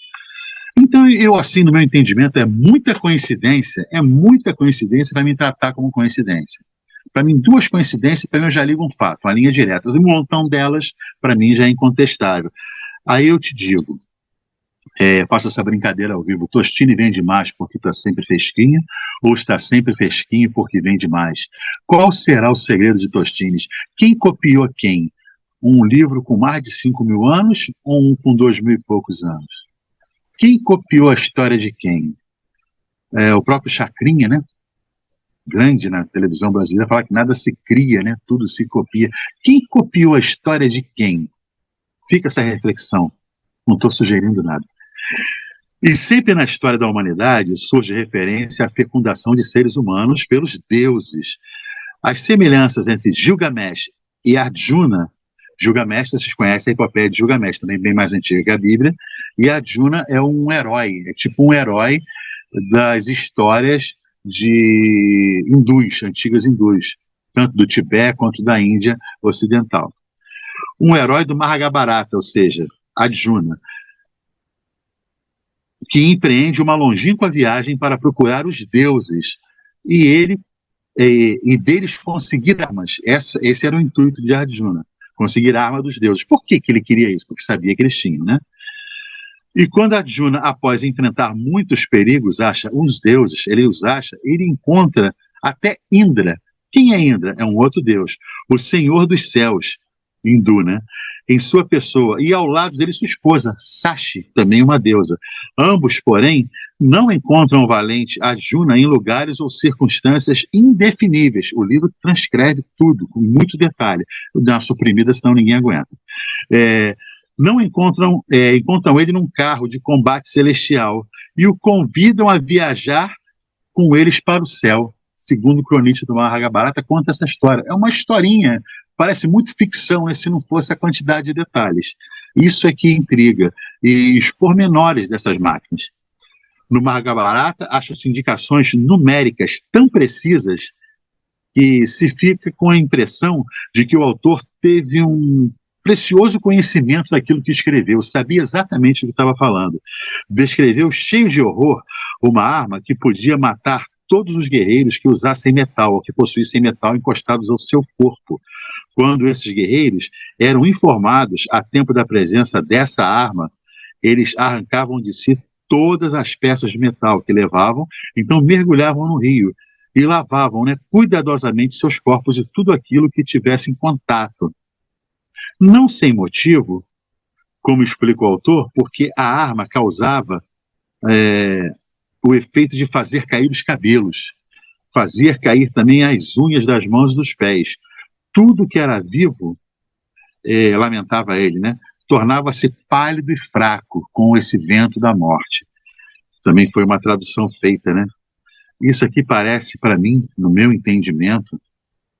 Então, eu, assim, no meu entendimento, é muita coincidência para me tratar como coincidência. Para mim, duas coincidências, para mim eu já ligo um fato, uma linha direta. Um montão delas, para mim, já é incontestável. Aí eu te digo, faço essa brincadeira ao vivo, Tostine vende mais porque está sempre fresquinha, ou está sempre fresquinho porque vende mais? Qual será o segredo de Tostines? Quem copiou quem? Um livro com mais de 5.000 anos ou um com 2.000 e poucos anos? Quem copiou a história de quem? O próprio Chacrinha, né? Grande na televisão brasileira, fala que nada se cria, né? Tudo se copia. Quem copiou a história de quem? Fica essa reflexão. Não estou sugerindo nada. E sempre na história da humanidade surge referência à fecundação de seres humanos pelos deuses. As semelhanças entre Gilgamesh e Arjuna. Gilgamesh, vocês conhecem a epopeia de Gilgamesh, também bem mais antiga que a Bíblia, e Arjuna é um herói, é tipo um herói das histórias de hindus, antigas hindus, tanto do Tibete quanto da Índia ocidental. Um herói do Mahabharata, ou seja, Arjuna, que empreende uma longínqua viagem para procurar os deuses, e deles conseguir armas. Esse era o intuito de Arjuna. Conseguir a arma dos deuses. Por que ele queria isso? Porque sabia que eles tinham, né? E quando Arjuna, após enfrentar muitos perigos, acha uns deuses, ele encontra até Indra. Quem é Indra? É um outro deus. O Senhor dos Céus, hindu, né? Em sua pessoa. E ao lado dele sua esposa, Sashi, também uma deusa. Ambos, porém, não encontram o valente Arjuna em lugares ou circunstâncias indefiníveis. O livro transcreve tudo, com muito detalhe. Dá uma suprimida, senão ninguém aguenta. Não encontram ele num carro de combate celestial e o convidam a viajar com eles para o céu. Segundo o cronista do Mahabharata, conta essa história. É uma historinha, parece muito ficção, né, se não fosse a quantidade de detalhes. Isso é que intriga. E os pormenores dessas máquinas. No Mahabharata, acham-se indicações numéricas tão precisas que se fica com a impressão de que o autor teve um precioso conhecimento daquilo que escreveu, sabia exatamente o que estava falando. Descreveu, cheio de horror, uma arma que podia matar todos os guerreiros que usassem metal, ou que possuíssem metal encostados ao seu corpo. Quando esses guerreiros eram informados a tempo da presença dessa arma, eles arrancavam de si todas as peças de metal que levavam, então mergulhavam no rio e lavavam, né, cuidadosamente seus corpos e tudo aquilo que tivesse em contato. Não sem motivo, como explica o autor, porque a arma causava o efeito de fazer cair os cabelos, fazer cair também as unhas das mãos e dos pés. Tudo que era vivo, lamentava ele, né, tornava-se pálido e fraco com esse vento da morte. Também foi uma tradução feita, né? Isso aqui parece, para mim, no meu entendimento,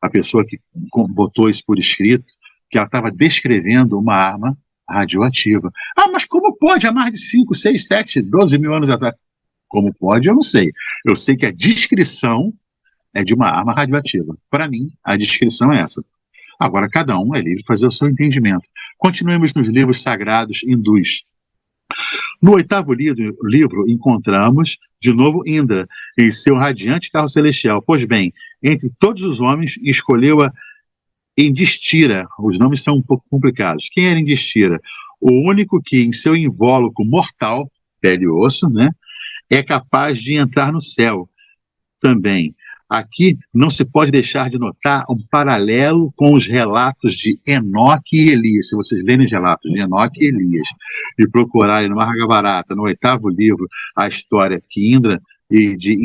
a pessoa que botou isso por escrito, que ela estava descrevendo uma arma radioativa. Ah, mas como pode há mais de 5, 6, 7, 12 mil anos atrás? Como pode, eu não sei. Eu sei que a descrição é de uma arma radioativa. Para mim, a descrição é essa. Agora, cada um é livre de fazer o seu entendimento. Continuemos nos livros sagrados hindus. No 8º livro, encontramos, de novo, Indra, em seu radiante carro celestial. Pois bem, entre todos os homens, escolheu-a Indistira. Os nomes são um pouco complicados. Quem era Indistira? O único que, em seu invólucro mortal, pele e osso, né, é capaz de entrar no céu também. Aqui não se pode deixar de notar um paralelo com os relatos de Enoque e Elias. Se vocês lerem os relatos de Enoque e Elias e procurarem no Mahabharata, no 8º livro, a história que Indra e de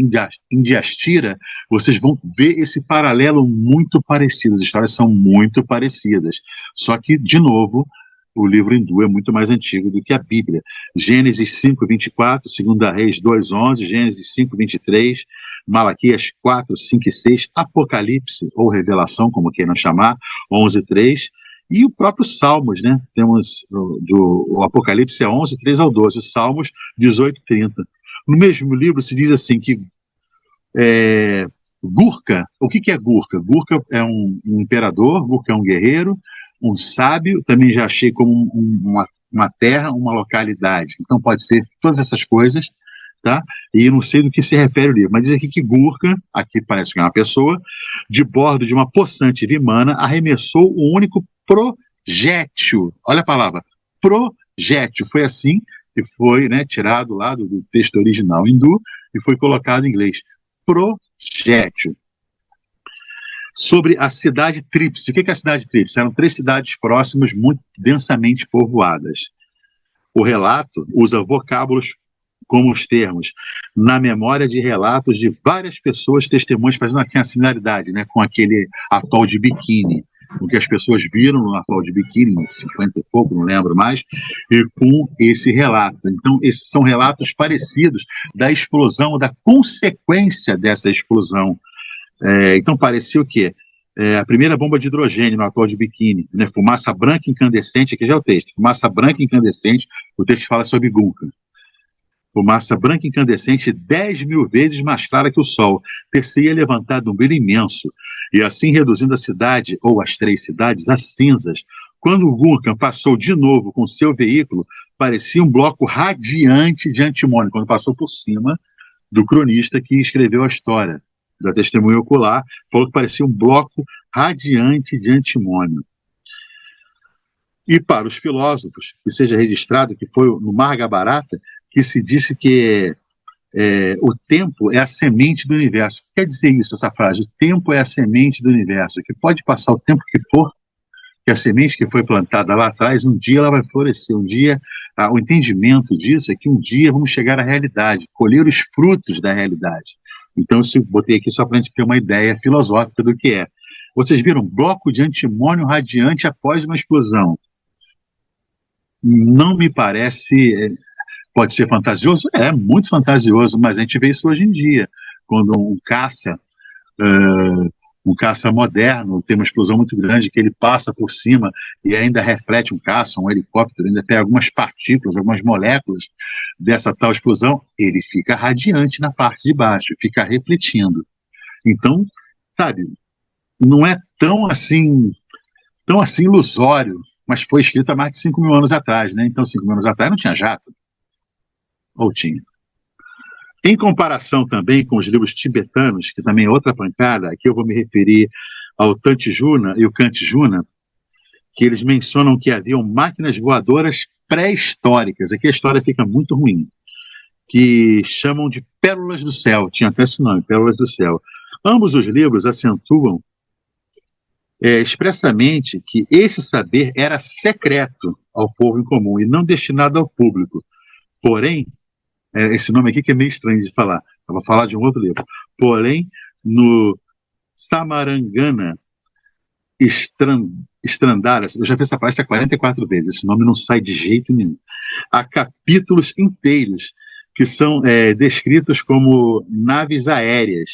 Indiastira, vocês vão ver esse paralelo muito parecido. As histórias são muito parecidas. Só que, de novo, o livro hindu é muito mais antigo do que a Bíblia. Gênesis 5:24, 2 Reis 2:11, Gênesis 5:23, Malaquias 4, 5 e 6, Apocalipse, ou Revelação, como queiram chamar, 11:3, e o próprio Salmos, né? Temos o Apocalipse é 11:3 ao 12, os Salmos 18:30. No mesmo livro se diz assim que Gurkha, o que é Gurkha? Gurkha é um imperador, Gurkha é um guerreiro, um sábio, também já achei como uma terra, uma localidade. Então pode ser todas essas coisas, tá? E eu não sei do que se refere o livro, mas diz aqui que Gurkha, aqui parece que é uma pessoa, de bordo de uma possante vimana, arremessou um único projétil. Olha a palavra, projétil. Foi assim que foi, né, tirado lá do texto original hindu e foi colocado em inglês. Projétil. Sobre a cidade tríplice. O que é a cidade tríplice? Eram 3 cidades próximas, muito densamente povoadas. O relato usa vocábulos como os termos na memória de relatos de várias pessoas, testemunhas, fazendo aqui uma similaridade, né, com aquele atol de Bikini, o que as pessoas viram no atol de Bikini, em 50 e pouco, não lembro mais, e com esse relato. Então, esses são relatos parecidos da explosão, da consequência dessa explosão. Então, parecia o quê? A primeira bomba de hidrogênio no atol de Bikini, né? Fumaça branca incandescente, aqui já é o texto, fumaça branca incandescente, o texto fala sobre Gurkha. Fumaça branca incandescente 10.000 vezes mais clara que o Sol, ter-se-ia levantado um brilho imenso, e assim reduzindo a cidade, ou as 3 cidades, a cinzas. Quando o Gurkha passou de novo com seu veículo, parecia um bloco radiante de antimônio, quando passou por cima do cronista que escreveu a história, da testemunha ocular, falou que parecia um bloco radiante de antimônio. E para os filósofos, que seja registrado que foi no Mahabharata que se disse que o tempo é a semente do universo. O que quer dizer isso, essa frase? O tempo é a semente do universo, que pode passar o tempo que for, que a semente que foi plantada lá atrás, um dia ela vai florescer, um dia, o entendimento disso é que um dia vamos chegar à realidade, colher os frutos da realidade. Então, eu botei aqui só para a gente ter uma ideia filosófica do que é. Vocês viram um bloco de antimônio radiante após uma explosão. Não me parece... Pode ser fantasioso? É, muito fantasioso, mas a gente vê isso hoje em dia, quando um caça moderno tem uma explosão muito grande, que ele passa por cima e ainda reflete um caça, um helicóptero, ainda pega algumas partículas, algumas moléculas dessa tal explosão, ele fica radiante na parte de baixo, fica refletindo. Então, sabe, não é tão assim ilusório, mas foi escrito há mais de 5.000 anos atrás, né? Então, 5.000 anos atrás não tinha jato. Ou tinha. Em comparação também com os livros tibetanos, que também é outra pancada, aqui eu vou me referir ao Tantijuna e o Kantijuna, que eles mencionam que haviam máquinas voadoras pré-históricas, aqui a história fica muito ruim, que chamam de pérolas do céu, tinha até esse nome, pérolas do céu. Ambos os livros acentuam expressamente que esse saber era secreto ao povo em comum e não destinado ao público. Porém, esse nome aqui que é meio estranho de falar, eu vou falar de um outro livro. Porém, no Samarangana Estrandara, eu já vi essa palestra 44 vezes, esse nome não sai de jeito nenhum. Há capítulos inteiros que são descritos como naves aéreas,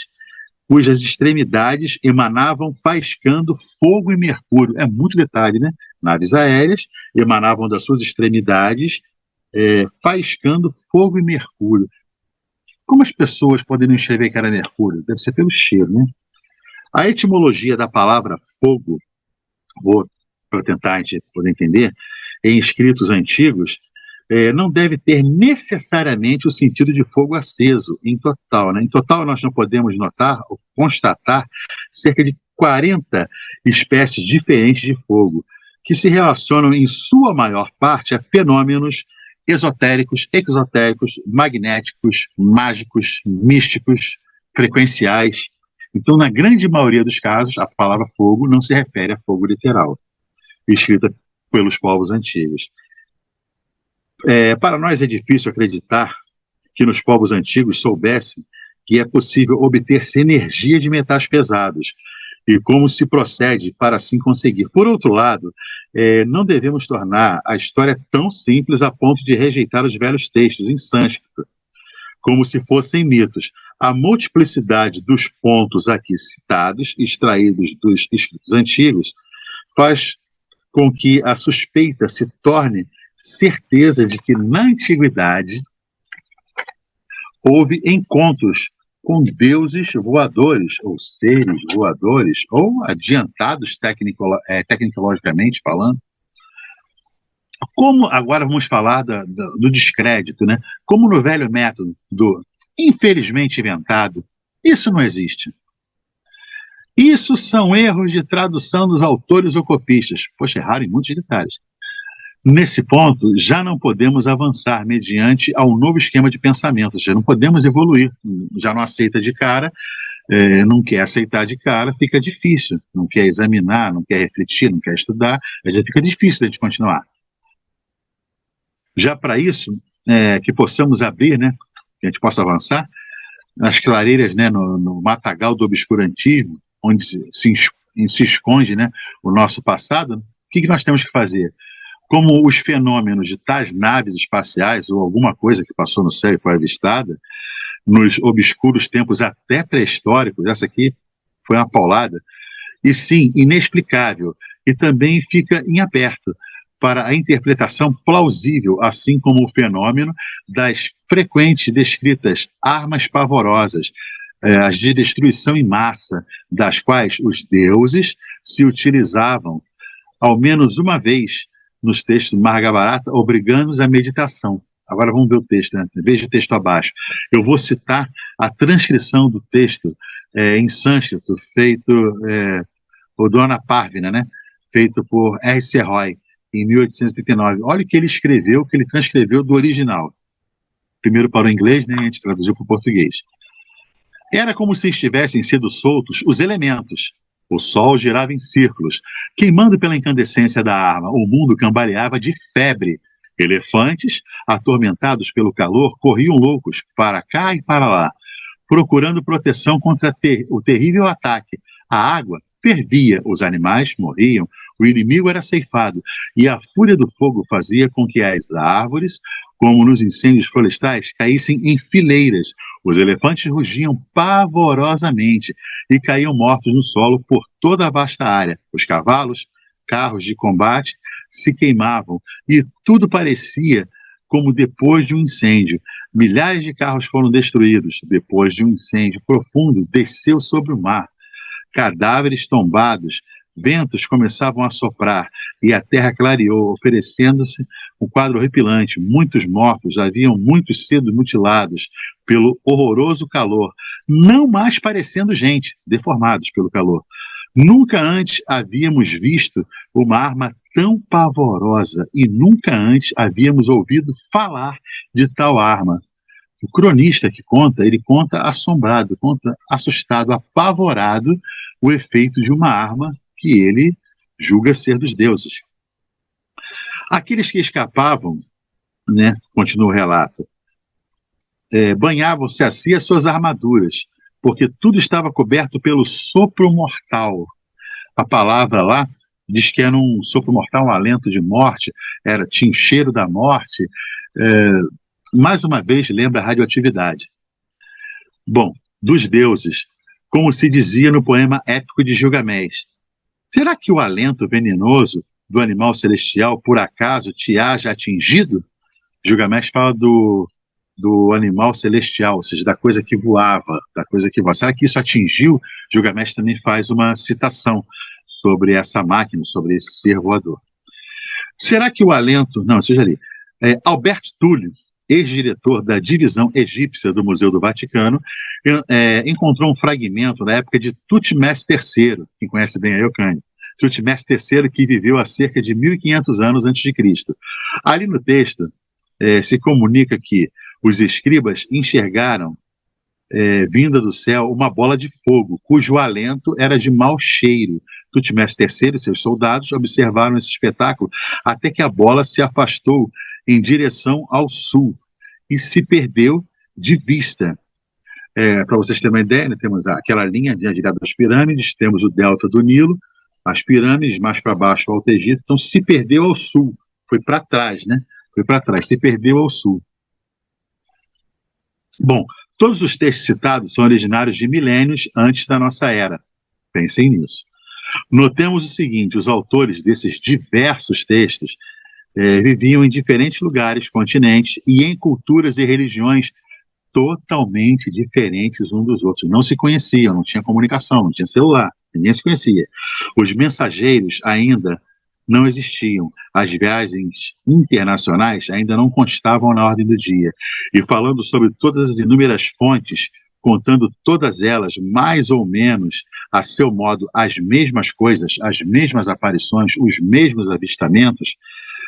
cujas extremidades emanavam faiscando fogo e mercúrio. É muito detalhe, né? Naves aéreas emanavam das suas extremidades faiscando fogo e mercúrio. Como as pessoas podem não enxergar que era mercúrio? Deve ser pelo cheiro, né? A etimologia da palavra fogo, para tentar a gente poder entender, em escritos antigos, não deve ter necessariamente o sentido de fogo aceso, em total, né? Em total, nós não podemos notar ou constatar cerca de 40 espécies diferentes de fogo, que se relacionam, em sua maior parte, a fenômenos esotéricos, exotéricos, magnéticos, mágicos, místicos, frequenciais. Então, na grande maioria dos casos, a palavra fogo não se refere a fogo literal, escrita pelos povos antigos. Para nós é difícil acreditar que nos povos antigos soubessem que é possível obter-se energia de metais pesados e como se procede para assim conseguir. Por outro lado, não devemos tornar a história tão simples a ponto de rejeitar os velhos textos em sânscrito, como se fossem mitos. A multiplicidade dos pontos aqui citados, extraídos dos escritos antigos, faz com que a suspeita se torne certeza de que na antiguidade houve encontros com deuses voadores, ou seres voadores, ou adiantados tecnologicamente falando. Como agora vamos falar do descrédito, né? Como no velho método do infelizmente inventado, isso não existe. Isso são erros de tradução dos autores ou copistas. Poxa, erraram em muitos detalhes. Nesse ponto, já não podemos avançar mediante a um novo esquema de pensamento, já não podemos evoluir, já não aceita de cara, não quer aceitar de cara, fica difícil, não quer examinar, não quer refletir, não quer estudar, já fica difícil de continuar. Já para isso, que possamos abrir, né, que a gente possa avançar, as clareiras, né, no matagal do obscurantismo, onde se esconde, né, o nosso passado, o que nós temos que fazer? Como os fenômenos de tais naves espaciais ou alguma coisa que passou no céu e foi avistada, nos obscuros tempos até pré-históricos, essa aqui foi uma paulada, e sim, inexplicável, e também fica em aberto para a interpretação plausível, assim como o fenômeno das frequentes descritas armas pavorosas, as de destruição em massa, das quais os deuses se utilizavam ao menos uma vez nos textos do Mahabharata, obrigando-nos à meditação. Agora vamos ver o texto, né? Veja o texto abaixo. Eu vou citar a transcrição do texto em sânscrito, feito por Dona Parvina, né? Feito por R.C. Roy, em 1839. Olha o que ele escreveu, que ele transcreveu do original. Primeiro para o inglês, né? A gente traduziu para o português. Era como se estivessem sendo soltos os elementos. O sol girava em círculos, queimando pela incandescência da arma. O mundo cambaleava de febre. Elefantes, atormentados pelo calor, corriam loucos para cá e para lá, procurando proteção contra o terrível ataque. A água fervia, os animais morriam, o inimigo era ceifado, e a fúria do fogo fazia com que as árvores, como nos incêndios florestais, caíssem em fileiras. Os elefantes rugiam pavorosamente e caíam mortos no solo por toda a vasta área. Os cavalos, carros de combate, se queimavam e tudo parecia como depois de um incêndio. Milhares de carros foram destruídos. Depois de um incêndio profundo, desceu sobre o mar. Cadáveres tombados, ventos começavam a soprar e a terra clareou, oferecendo-se um quadro horripilante. Muitos mortos, haviam muitos sido mutilados pelo horroroso calor, não mais parecendo gente, deformados pelo calor. Nunca antes havíamos visto uma arma tão pavorosa e nunca antes havíamos ouvido falar de tal arma. O cronista que conta, ele conta assombrado, conta assustado, apavorado, o efeito de uma arma que ele julga ser dos deuses. Aqueles que escapavam, né, continua o relato, banhavam-se assim as suas armaduras, porque tudo estava coberto pelo sopro mortal. A palavra lá diz que era um sopro mortal, um alento de morte, tinha um cheiro da morte. Mais uma vez, lembra a radioatividade. Bom, dos deuses, como se dizia no poema épico de Gilgamesh. Será que o alento venenoso do animal celestial, por acaso, te haja atingido? Gilgamesh fala do animal celestial, ou seja, da coisa que voava, da coisa que voava. Será que isso atingiu? Gilgamesh também faz uma citação sobre essa máquina, sobre esse ser voador. Será que o alento... Não, seja ali. Alberto Túlio, ex-diretor da divisão egípcia do Museu do Vaticano, encontrou um fragmento da época de Tutmés III, quem conhece bem a Eucânide. Tutmés III, que viveu há cerca de 1500 anos antes de Cristo. Ali no texto se comunica que os escribas enxergaram, vinda do céu, uma bola de fogo, cujo alento era de mau cheiro. Tutmés III e seus soldados observaram esse espetáculo até que a bola se afastou em direção ao sul e se perdeu de vista. Para vocês terem uma ideia, né, temos aquela linha direto das pirâmides, temos o delta do Nilo, as pirâmides, mais para baixo o Alto Egito, então se perdeu ao sul, foi para trás, né? Foi para trás, se perdeu ao sul. Bom, todos os textos citados são originários de milênios antes da nossa era. Pensem nisso. Notemos o seguinte: os autores desses diversos textos viviam em diferentes lugares, continentes e em culturas e religiões totalmente diferentes uns dos outros. Não se conheciam, não tinha comunicação, não tinha celular, ninguém se conhecia. Os mensageiros ainda não existiam. As viagens internacionais ainda não constavam na ordem do dia. E falando sobre todas as inúmeras fontes, contando todas elas, mais ou menos, a seu modo, as mesmas coisas, as mesmas aparições, os mesmos avistamentos,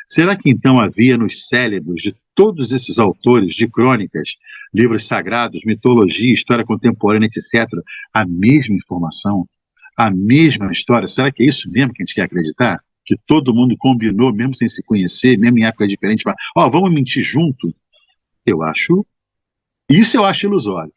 será que então havia nos cérebros de todos esses autores de crônicas, livros sagrados, mitologia, história contemporânea, etc., a mesma informação, a mesma história? Será que é isso mesmo que a gente quer acreditar? Que todo mundo combinou, mesmo sem se conhecer, mesmo em época diferente, vamos mentir junto? Isso eu acho ilusório.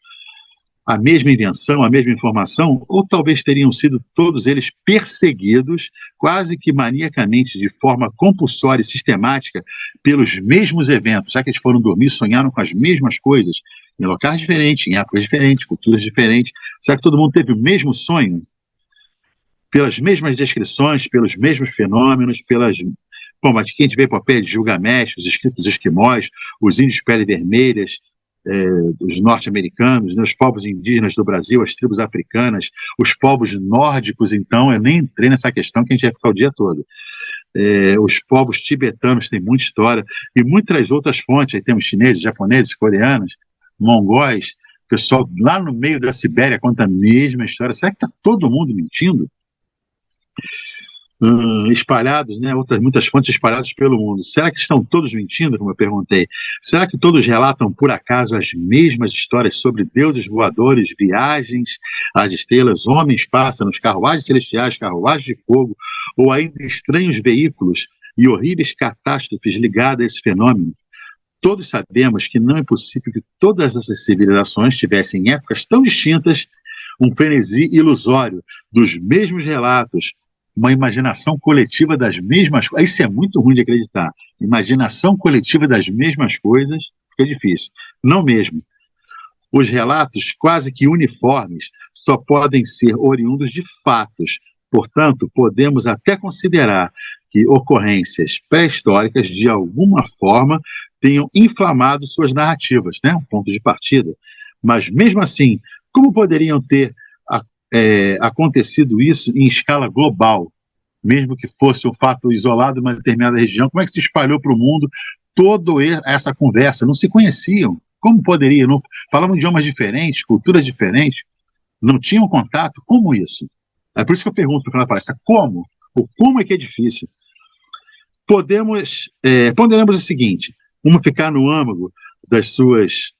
A mesma invenção, a mesma informação, ou talvez teriam sido todos eles perseguidos, quase que maniacamente, de forma compulsória e sistemática, pelos mesmos eventos. Já que eles foram dormir, sonharam com as mesmas coisas, em locais diferentes, em épocas diferentes, culturas diferentes. Será que todo mundo teve o mesmo sonho? Pelas mesmas descrições, pelos mesmos fenômenos, Bom, aqui a gente vê o papel de Gilgamesh, os escritos esquimós, os índios pele vermelhas, os norte-americanos, né, os povos indígenas do Brasil, as tribos africanas, os povos nórdicos. Então, eu nem entrei nessa questão que a gente vai ficar o dia todo. Os povos tibetanos têm muita história, e muitas outras fontes. Aí temos chineses, japoneses, coreanos, mongóis, pessoal lá no meio da Sibéria conta a mesma história. Será que está todo mundo mentindo? Espalhados, né, muitas fontes espalhadas pelo mundo. Será que estão todos mentindo, como eu perguntei? Será que todos relatam, por acaso, as mesmas histórias sobre deuses voadores, viagens às estrelas, homens, pássaros, carruagens celestiais, carruagens de fogo, ou ainda estranhos veículos e horríveis catástrofes ligadas a esse fenômeno? Todos sabemos que não é possível que todas essas civilizações tivessem em épocas tão distintas um frenesi ilusório dos mesmos relatos, uma imaginação coletiva das mesmas coisas. Isso é muito ruim de acreditar. Imaginação coletiva das mesmas coisas fica difícil. Não mesmo. Os relatos quase que uniformes só podem ser oriundos de fatos. Portanto, podemos até considerar que ocorrências pré-históricas, de alguma forma, tenham inflamado suas narrativas, né? Um ponto de partida. Mas, mesmo assim, como poderiam ter acontecido isso em escala global, mesmo que fosse um fato isolado em uma determinada região? Como é que se espalhou para o mundo toda essa conversa? Não se conheciam. Como poderia? Não, falavam idiomas diferentes, culturas diferentes, não tinham contato. Como isso? É por isso que eu pergunto no final da palestra, como? O como é que é difícil. Ponderamos o seguinte: vamos ficar no âmago das suas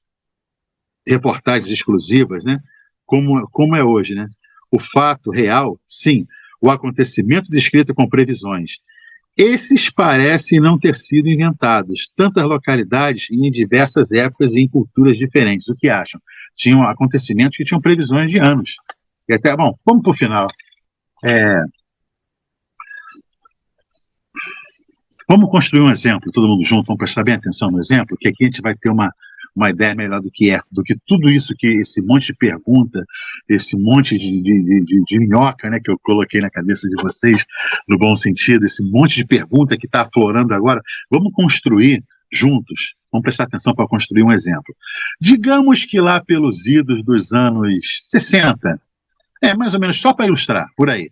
reportagens exclusivas, né? Como é hoje, né? O fato real, sim, o acontecimento descrito com previsões. Esses parecem não ter sido inventados, tantas localidades e em diversas épocas e em culturas diferentes. O que acham? Tinham acontecimentos que tinham previsões de anos. E até, bom, vamos para o final. Vamos construir um exemplo, todo mundo junto, vamos prestar bem atenção no exemplo, que aqui a gente vai ter uma ideia melhor do que tudo isso, que esse monte de pergunta, esse monte de minhoca, né, que eu coloquei na cabeça de vocês, no bom sentido, esse monte de pergunta que está aflorando agora. Vamos construir juntos, vamos prestar atenção para construir um exemplo. Digamos que lá pelos idos dos anos 60, mais ou menos, só para ilustrar, por aí,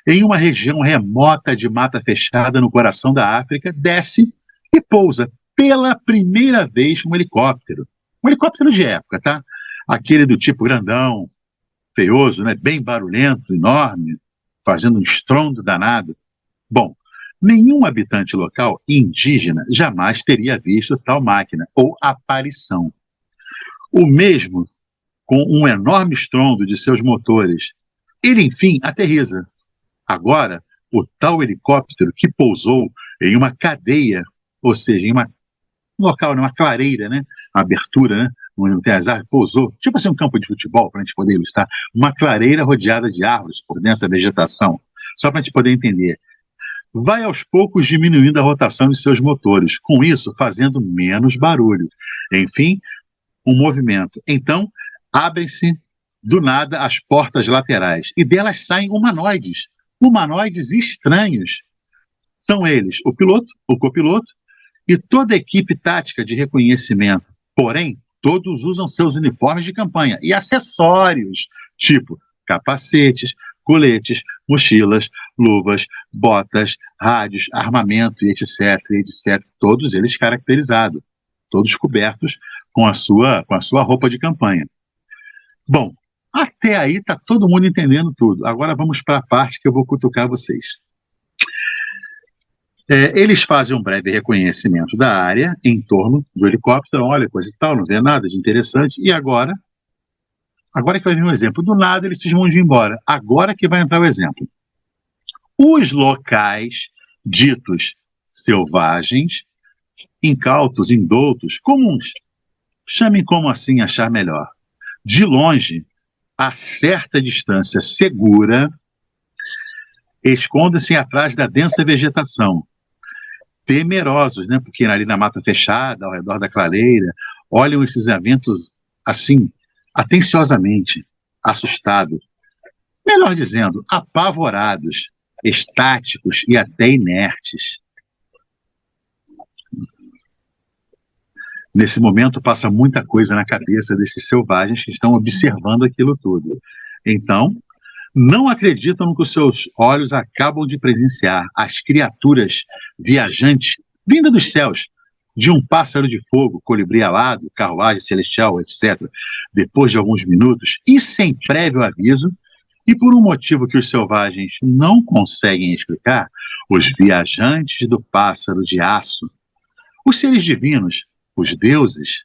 em uma região remota de mata fechada no coração da África, desce e pousa pela primeira vez um helicóptero de época, tá? Aquele do tipo grandão, feioso, né? Bem barulhento, enorme, fazendo um estrondo danado. Bom, nenhum habitante local indígena jamais teria visto tal máquina ou aparição. O mesmo, com um enorme estrondo de seus motores, ele, enfim, aterriza. Agora, o tal helicóptero que pousou em uma cadeia, ou seja, em um local, numa clareira, né? Uma abertura, né? onde não tem as árvores, pousou, tipo assim um campo de futebol, para a gente poder ilustrar, uma clareira rodeada de árvores por densa vegetação, só para a gente poder entender. Vai aos poucos diminuindo a rotação de seus motores, com isso fazendo menos barulho. Enfim, um movimento. Então, abrem-se do nada as portas laterais e delas saem humanoides estranhos. São eles o piloto, o copiloto e toda a equipe tática de reconhecimento. Porém, todos usam seus uniformes de campanha e acessórios, tipo capacetes, coletes, mochilas, luvas, botas, rádios, armamento e etc, etc. Todos eles caracterizados, todos cobertos com a sua roupa de campanha. Bom, até aí está todo mundo entendendo tudo. Agora vamos para a parte que eu vou cutucar vocês. Eles fazem um breve reconhecimento da área em torno do helicóptero, olha, coisa e tal, não vê nada de interessante, e agora que vai vir um exemplo. Do nada eles cismam de ir embora. Agora que vai entrar o exemplo. Os locais ditos selvagens, incautos, indoutos, comuns, chamem como assim achar melhor. De longe, a certa distância segura, escondem-se atrás da densa vegetação. Temerosos, né? Porque ali na mata fechada, ao redor da clareira, olham esses eventos assim, atenciosamente, assustados. Melhor dizendo, apavorados, estáticos e até inertes. Nesse momento passa muita coisa na cabeça desses selvagens que estão observando aquilo tudo. Então, não acreditam no que os seus olhos acabam de presenciar. As criaturas viajantes, vindas dos céus, de um pássaro de fogo, colibri alado, carruagem celestial, etc. Depois de alguns minutos, e sem prévio aviso, e por um motivo que os selvagens não conseguem explicar, os viajantes do pássaro de aço, os seres divinos, os deuses,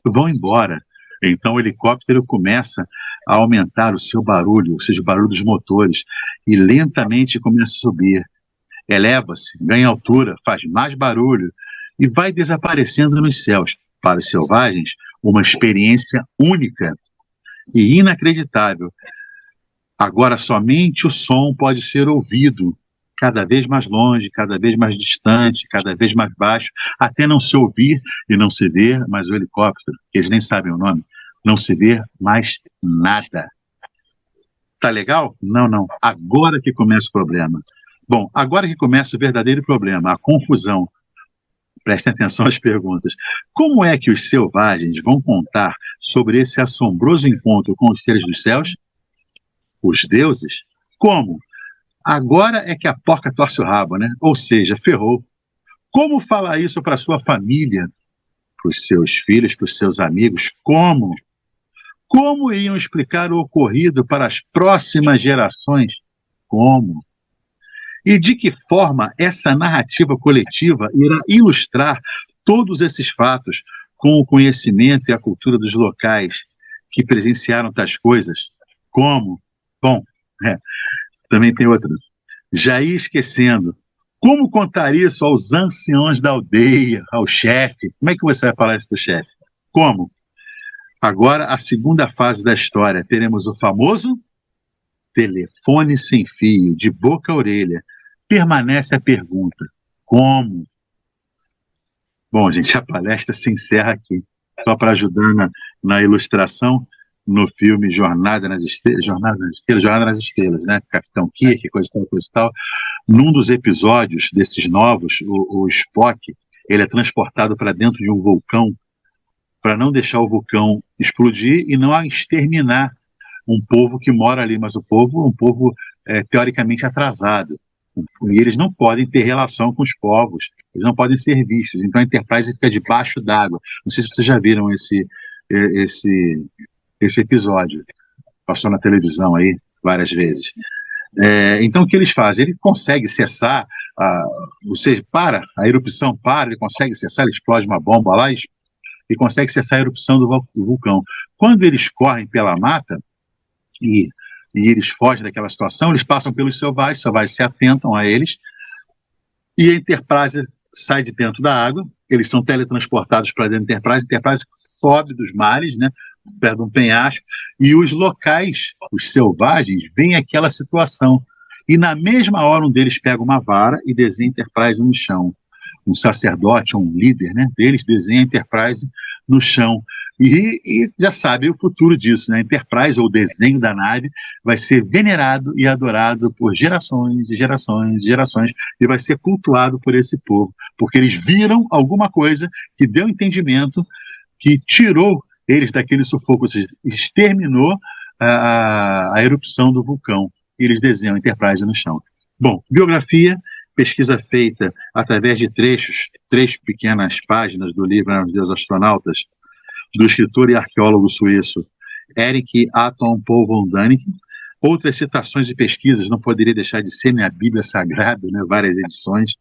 vão embora. Então o helicóptero começa a aumentar o seu barulho, ou seja, o barulho dos motores, e lentamente começa a subir. Eleva-se, ganha altura, faz mais barulho e vai desaparecendo nos céus. Para os selvagens, uma experiência única e inacreditável. Agora somente o som pode ser ouvido, cada vez mais longe, cada vez mais distante, cada vez mais baixo, até não se ouvir e não se ver mais o helicóptero, que eles nem sabem o nome, não se ver mais nada. Tá legal? Não, não. Agora que começa o problema. Bom, agora que começa o verdadeiro problema, a confusão. Prestem atenção às perguntas. Como é que os selvagens vão contar sobre esse assombroso encontro com os seres dos céus? Os deuses? Como? Agora é que a porca torce o rabo, né? Ou seja, ferrou. Como falar isso para sua família, para os seus filhos, para os seus amigos? Como? Como iam explicar o ocorrido para as próximas gerações? Como? E de que forma essa narrativa coletiva irá ilustrar todos esses fatos com o conhecimento e a cultura dos locais que presenciaram tais coisas? Como? Bom, também tem outra. Já ia esquecendo. Como contar isso aos anciãos da aldeia, ao chefe? Como é que você vai falar isso para o chefe? Como? Agora, a segunda fase da história, teremos o famoso telefone sem fio, de boca a orelha. Permanece a pergunta, como? Bom, gente, a palestra se encerra aqui. Só para ajudar na ilustração, no filme Jornada nas Estrelas, né? Capitão Kirk, coisa e tal. Num dos episódios desses novos, o Spock, ele é transportado para dentro de um vulcão para não deixar o vulcão explodir e não exterminar um povo que mora ali, mas um povo teoricamente atrasado. E eles não podem ter relação com os povos, eles não podem ser vistos. Então a Enterprise fica debaixo d'água. Não sei se vocês já viram esse episódio. Passou na televisão aí várias vezes. Então o que eles fazem? Ele consegue cessar, a erupção para, ele consegue cessar, ele explode uma bomba lá e consegue cessar a erupção do vulcão. Quando eles correm pela mata e eles fogem daquela situação, eles passam pelos selvagens se atentam a eles, e a Enterprise sai de dentro da água, eles são teletransportados para dentro da Enterprise. A Enterprise sobe dos mares, né, perto de um penhasco, e os locais, os selvagens, veem aquela situação. E na mesma hora um deles pega uma vara e desenha Enterprise no chão. Um sacerdote, um líder, né, deles desenha Enterprise no chão. E já sabe o futuro disso, né? Enterprise, ou o desenho da nave, vai ser venerado e adorado por gerações e gerações e gerações, e vai ser cultuado por esse povo, porque eles viram alguma coisa que deu entendimento, que tirou eles daquele sufoco, ou seja, exterminou a erupção do vulcão. E eles desenham Enterprise no chão. Bom, biografia, pesquisa feita através de trechos, 3 pequenas páginas do livro Eram os Deuses Astronautas, do escritor e arqueólogo suíço Erik Anton Paul von Däniken. Outras citações e pesquisas não poderia deixar de ser, né, a Bíblia Sagrada, né, várias edições,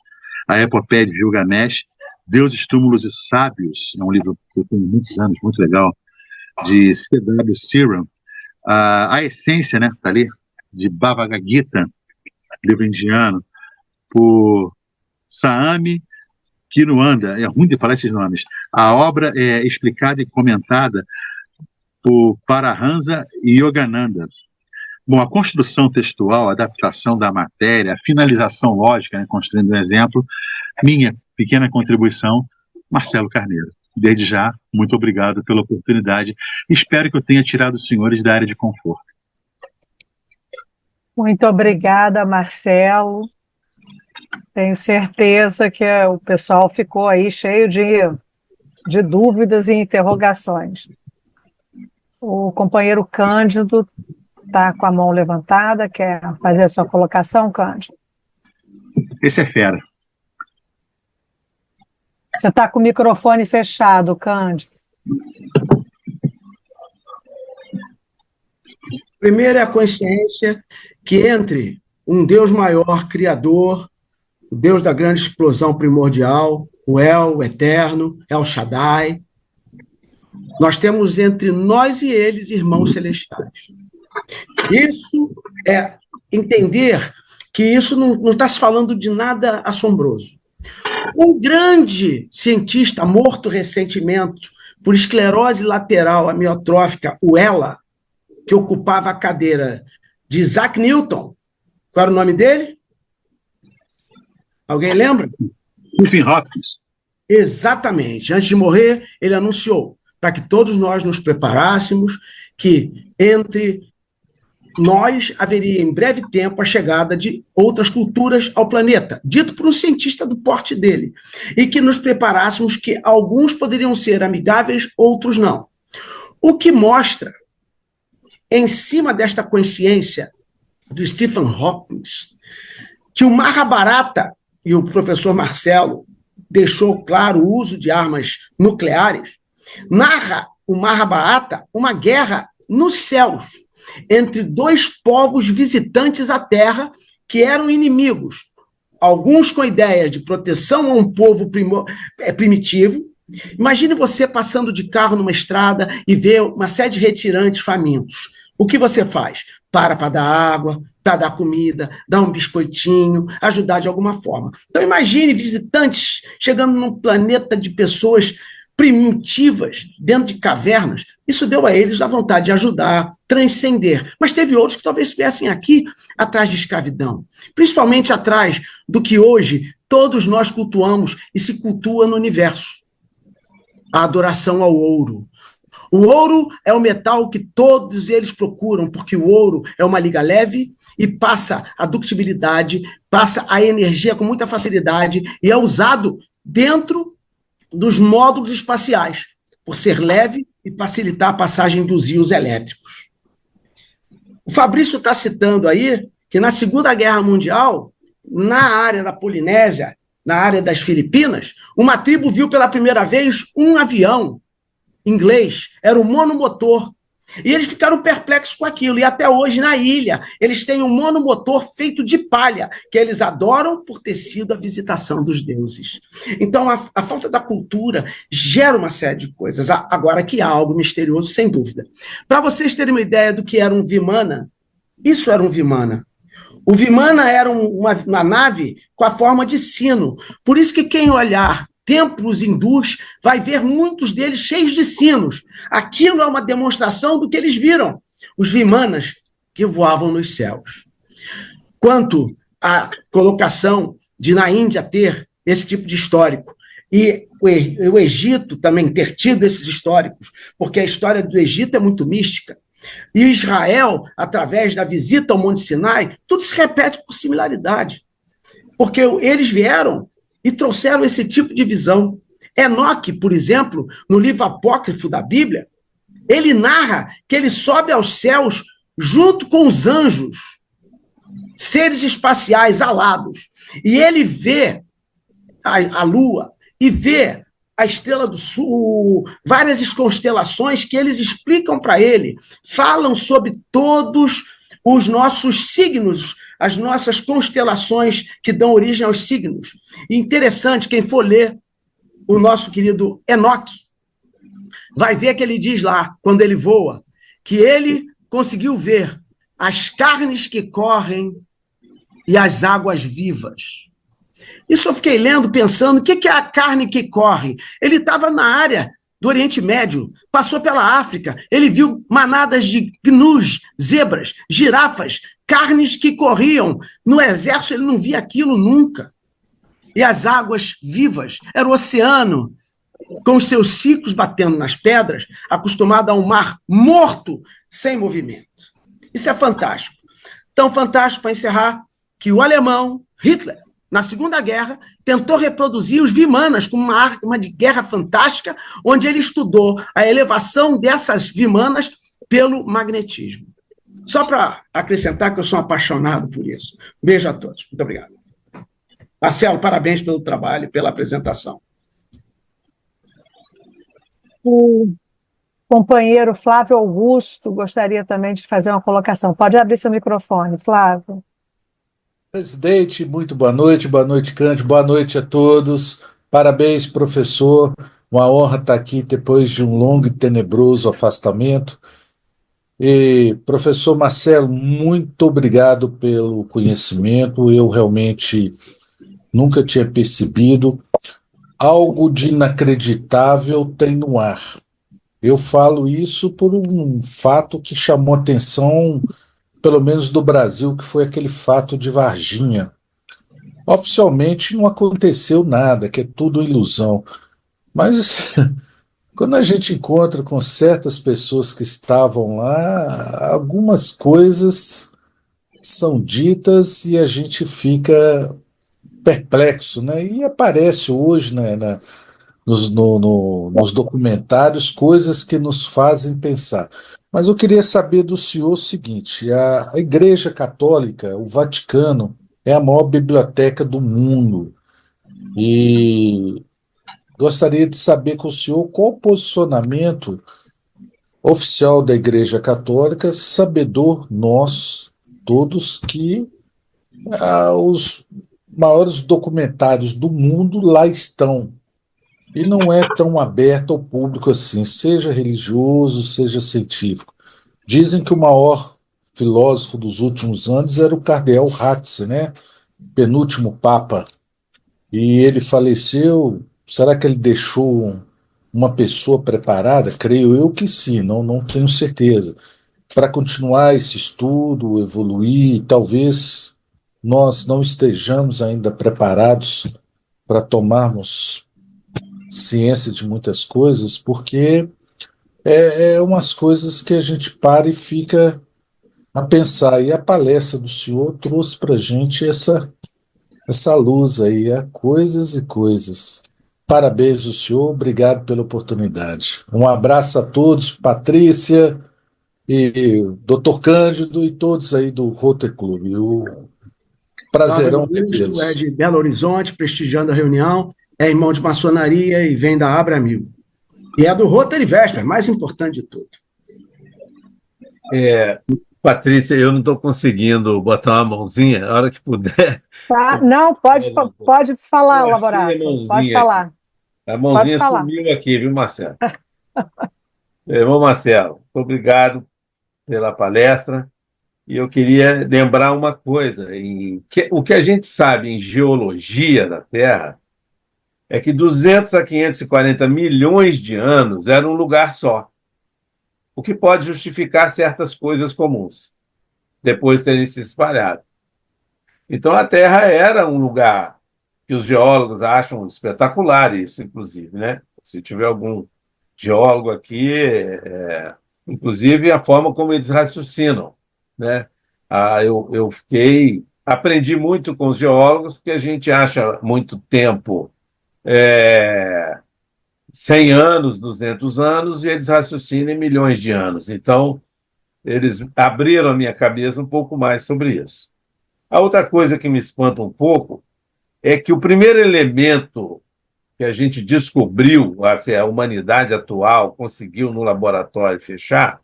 a Epopeia de Gilgamesh, Deuses, Túmulos e Sábios, é um livro que eu tenho muitos anos, muito legal, de C.W. Searam, a Essência, né, tá ali, de Bhagavad Gita, livro indiano, por Swami Kiruanda, é ruim de falar esses nomes. A obra é explicada e comentada por Paramahansa Yogananda. Bom, a construção textual, a adaptação da matéria, a finalização lógica, né, construindo um exemplo, minha pequena contribuição, Marcelo Carneiro. Desde já, muito obrigado pela oportunidade. Espero que eu tenha tirado os senhores da área de conforto. Muito obrigada, Marcelo. Tenho certeza que o pessoal ficou aí cheio de dúvidas e interrogações. O companheiro Cândido está com a mão levantada, quer fazer a sua colocação, Cândido? Esse é fera. Você está com o microfone fechado, Cândido. Primeiro é a consciência que entre um Deus maior, criador, o Deus da grande explosão primordial, o El, o Eterno, El Shaddai, nós temos entre nós e eles irmãos celestiais. Isso é entender que isso não está se falando de nada assombroso. Um grande cientista morto recentemente por esclerose lateral amiotrófica, o ELA, que ocupava a cadeira de Isaac Newton, qual era o nome dele? Alguém lembra? Stephen Hawking. Exatamente. Antes de morrer, ele anunciou para que todos nós nos preparássemos que entre nós haveria em breve tempo a chegada de outras culturas ao planeta, dito por um cientista do porte dele, e que nos preparássemos que alguns poderiam ser amigáveis, outros não. O que mostra, em cima desta consciência do Stephen Hawking, que o Mahabharata, e o professor Marcelo deixou claro o uso de armas nucleares, narra o Mahabharata uma guerra nos céus entre 2 povos visitantes à Terra que eram inimigos, alguns com ideias de proteção a um povo primitivo. Imagine você passando de carro numa estrada e ver uma série de retirantes famintos. O que você faz? Para dar água, para dar comida, dar um biscoitinho, ajudar de alguma forma. Então imagine visitantes chegando num planeta de pessoas primitivas, dentro de cavernas. Isso deu a eles a vontade de ajudar, transcender. Mas teve outros que talvez estivessem aqui atrás de escravidão, principalmente atrás do que hoje todos nós cultuamos e se cultua no universo: a adoração ao ouro. O ouro é o metal que todos eles procuram, porque o ouro é uma liga leve e passa a ductibilidade, passa a energia com muita facilidade e é usado dentro dos módulos espaciais, por ser leve e facilitar a passagem dos íons elétricos. O Fabrício está citando aí que na Segunda Guerra Mundial, na área da Polinésia, na área das Filipinas, uma tribo viu pela primeira vez um avião inglês, era um monomotor, e eles ficaram perplexos com aquilo, e até hoje na ilha eles têm um monomotor feito de palha, que eles adoram por ter sido a visitação dos deuses. Então a falta da cultura gera uma série de coisas, agora que há algo misterioso, sem dúvida. Para vocês terem uma ideia do que era um Vimana, isso era um Vimana. O Vimana era uma nave com a forma de sino, por isso que quem olhar templos hindus, vai ver muitos deles cheios de sinos. Aquilo é uma demonstração do que eles viram, os Vimanas que voavam nos céus. Quanto à colocação de na Índia ter esse tipo de histórico, e o Egito também ter tido esses históricos, porque a história do Egito é muito mística, e Israel, através da visita ao Monte Sinai, tudo se repete por similaridade, porque eles vieram e trouxeram esse tipo de visão. Enoque, por exemplo, no livro apócrifo da Bíblia, ele narra que ele sobe aos céus junto com os anjos, seres espaciais alados, e ele vê a lua e vê a estrela do sul, várias constelações que eles explicam para ele, falam sobre todos os nossos signos, as nossas constelações que dão origem aos signos. E interessante, quem for ler o nosso querido Enoque, vai ver que ele diz lá, quando ele voa, que ele conseguiu ver as carnes que correm e as águas vivas. Isso eu fiquei lendo, pensando, o que é a carne que corre? Ele estava na área do Oriente Médio, passou pela África, ele viu manadas de gnus, zebras, girafas, carnes que corriam. No exército ele não via aquilo nunca. E as águas vivas, era o oceano, com os seus ciclos batendo nas pedras, acostumado a um mar morto, sem movimento. Isso é fantástico. Tão fantástico, para encerrar, que o alemão, Hitler, na Segunda Guerra, tentou reproduzir os Vimanas como uma arma de guerra fantástica, onde ele estudou a elevação dessas Vimanas pelo magnetismo. Só para acrescentar que eu sou apaixonado por isso. Beijo a todos. Muito obrigado. Marcelo, parabéns pelo trabalho e pela apresentação. O companheiro Flávio Augusto gostaria também de fazer uma colocação. Pode abrir seu microfone, Flávio. Presidente, muito boa noite, Cândido, boa noite a todos. Parabéns, professor. Uma honra estar aqui depois de um longo e tenebroso afastamento. E, professor Marcelo, muito obrigado pelo conhecimento. Eu realmente nunca tinha percebido. Algo de inacreditável tem no ar. Eu falo isso por um fato que chamou atenção, pelo menos do Brasil, que foi aquele fato de Varginha. Oficialmente não aconteceu nada, que é tudo ilusão. Mas quando a gente encontra com certas pessoas que estavam lá, algumas coisas são ditas e a gente fica perplexo, né? E aparece hoje, né, nos documentários coisas que nos fazem pensar. Mas eu queria saber do senhor o seguinte: a Igreja Católica, o Vaticano, é a maior biblioteca do mundo. E gostaria de saber com o senhor qual o posicionamento oficial da Igreja Católica, sabedor nós, todos, que os maiores documentários do mundo lá estão. E não é tão aberto ao público assim, seja religioso, seja científico. Dizem que o maior filósofo dos últimos anos era o cardeal Ratzinger, né? Penúltimo papa. E ele faleceu. Será que ele deixou uma pessoa preparada? Creio eu que sim, não tenho certeza. Para continuar esse estudo, evoluir, talvez nós não estejamos ainda preparados para tomarmos ciência de muitas coisas, porque é umas coisas que a gente para e fica a pensar. E a palestra do senhor trouxe para a gente essa luz aí, coisas e coisas. Parabéns ao senhor, obrigado pela oportunidade. Um abraço a todos, Patrícia e Dr. Cândido e todos aí do Rotary Club. Prazerão revê-los. É de Belo Horizonte, prestigiando a reunião, é irmão de maçonaria e vem da Abra Amigo. E é do Rotary Vesper, mais importante de tudo. Patrícia, eu não estou conseguindo botar uma mãozinha, a hora que puder. Tá, não, pode falar, Laborato, pode falar. A mãozinha sumiu aqui, viu, Marcelo? Irmão Marcelo, muito obrigado pela palestra. E eu queria lembrar uma coisa: o que a gente sabe em geologia da Terra é que 200 a 540 milhões de anos era um lugar só, o que pode justificar certas coisas comuns, depois terem se espalhado. Então, a Terra era um lugar que os geólogos acham espetacular, isso, inclusive, né? Se tiver algum geólogo aqui, inclusive a forma como eles raciocinam, né? Eu aprendi muito com os geólogos, porque a gente acha muito tempo, 100 anos, 200 anos, e eles raciocinam em milhões de anos. Então, eles abriram a minha cabeça um pouco mais sobre isso. A outra coisa que me espanta um pouco é que o primeiro elemento que a gente descobriu, assim, a humanidade atual conseguiu no laboratório fechar,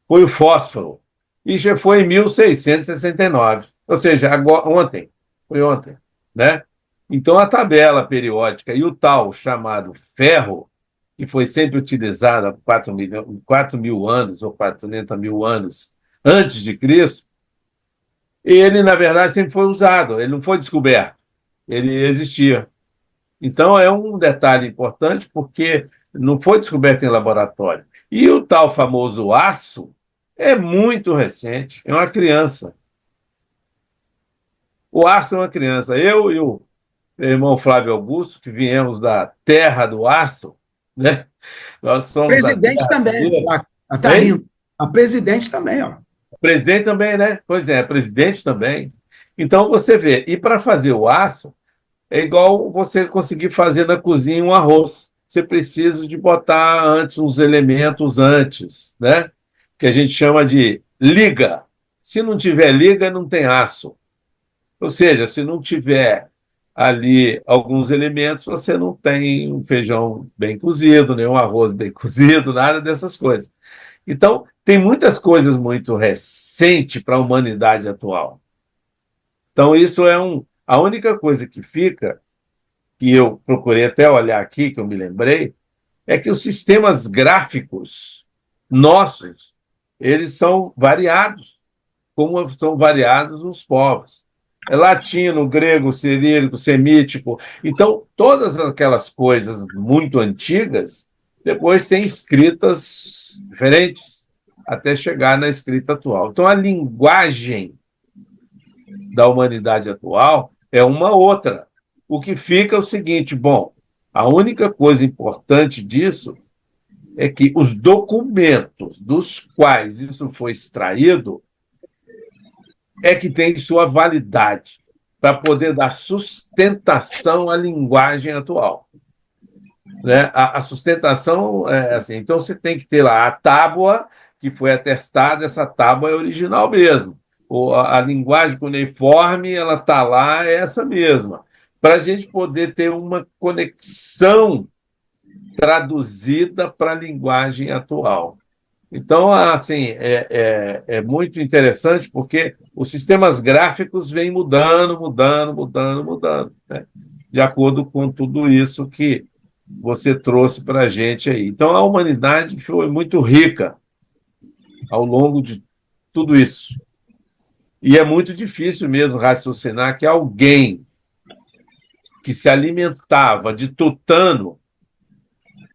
foi o fósforo. E já foi em 1669, ou seja, ontem, foi ontem, né? Então, a tabela periódica e o tal chamado ferro, que foi sempre utilizado há 4 mil anos ou 400 mil anos antes de Cristo, ele, na verdade, sempre foi usado, ele não foi descoberto, ele existia. Então, é um detalhe importante, porque não foi descoberto em laboratório. E o tal famoso aço é muito recente, é uma criança. O aço é uma criança. Eu e o meu irmão Flávio Augusto, que viemos da terra do aço, né? Nós somos Presidente também. Tá rindo. A presidente também, ó. Presidente também, né? Pois é, presidente também. Então, você vê, e para fazer o aço, é igual você conseguir fazer na cozinha um arroz. Você precisa de botar antes uns elementos antes, né? Que a gente chama de liga. Se não tiver liga, não tem aço. Ou seja, se não tiver ali alguns elementos, você não tem um feijão bem cozido, nem um arroz bem cozido, nada dessas coisas. Então, tem muitas coisas muito recentes para a humanidade atual. Então, isso é a única coisa que fica, que eu procurei até olhar aqui, que eu me lembrei, é que os sistemas gráficos nossos, eles são variados, como são variados os povos. É latino, grego, cirílico, semítico. Então, todas aquelas coisas muito antigas, depois têm escritas diferentes, até chegar na escrita atual. Então, a linguagem da humanidade atual é uma outra. O que fica é o seguinte, bom, a única coisa importante disso é que os documentos dos quais isso foi extraído é que tem sua validade para poder dar sustentação à linguagem atual. Né? A sustentação é assim, então você tem que ter lá a tábua que foi atestada, essa tábua é original mesmo. A linguagem cuneiforme, ela está lá, é essa mesma. Para a gente poder ter uma conexão traduzida para a linguagem atual. Então, assim, é muito interessante porque os sistemas gráficos vêm mudando, né? De acordo com tudo isso que você trouxe para a gente aí. Então, a humanidade foi muito rica ao longo de tudo isso. E é muito difícil mesmo raciocinar que alguém que se alimentava de tutano,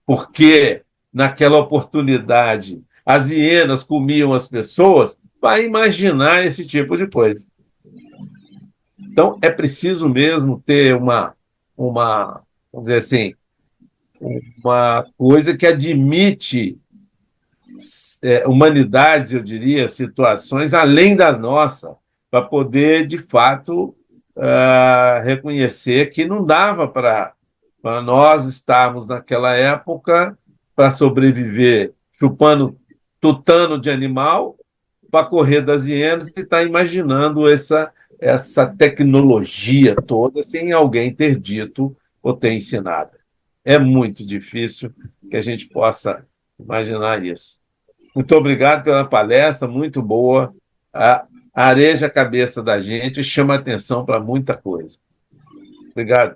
porque naquela oportunidade as hienas comiam as pessoas, vai imaginar esse tipo de coisa. Então, é preciso mesmo ter vamos dizer assim, uma coisa que admite humanidades, eu diria, situações além da nossa, para poder, de fato, reconhecer que não dava para nós estarmos naquela época para sobreviver chupando tutano de animal para correr das hienas e estar imaginando essa tecnologia toda sem alguém ter dito ou ter ensinado. É muito difícil que a gente possa imaginar isso. Muito obrigado pela palestra, muito boa. Areja a cabeça da gente e chama atenção para muita coisa. Obrigado.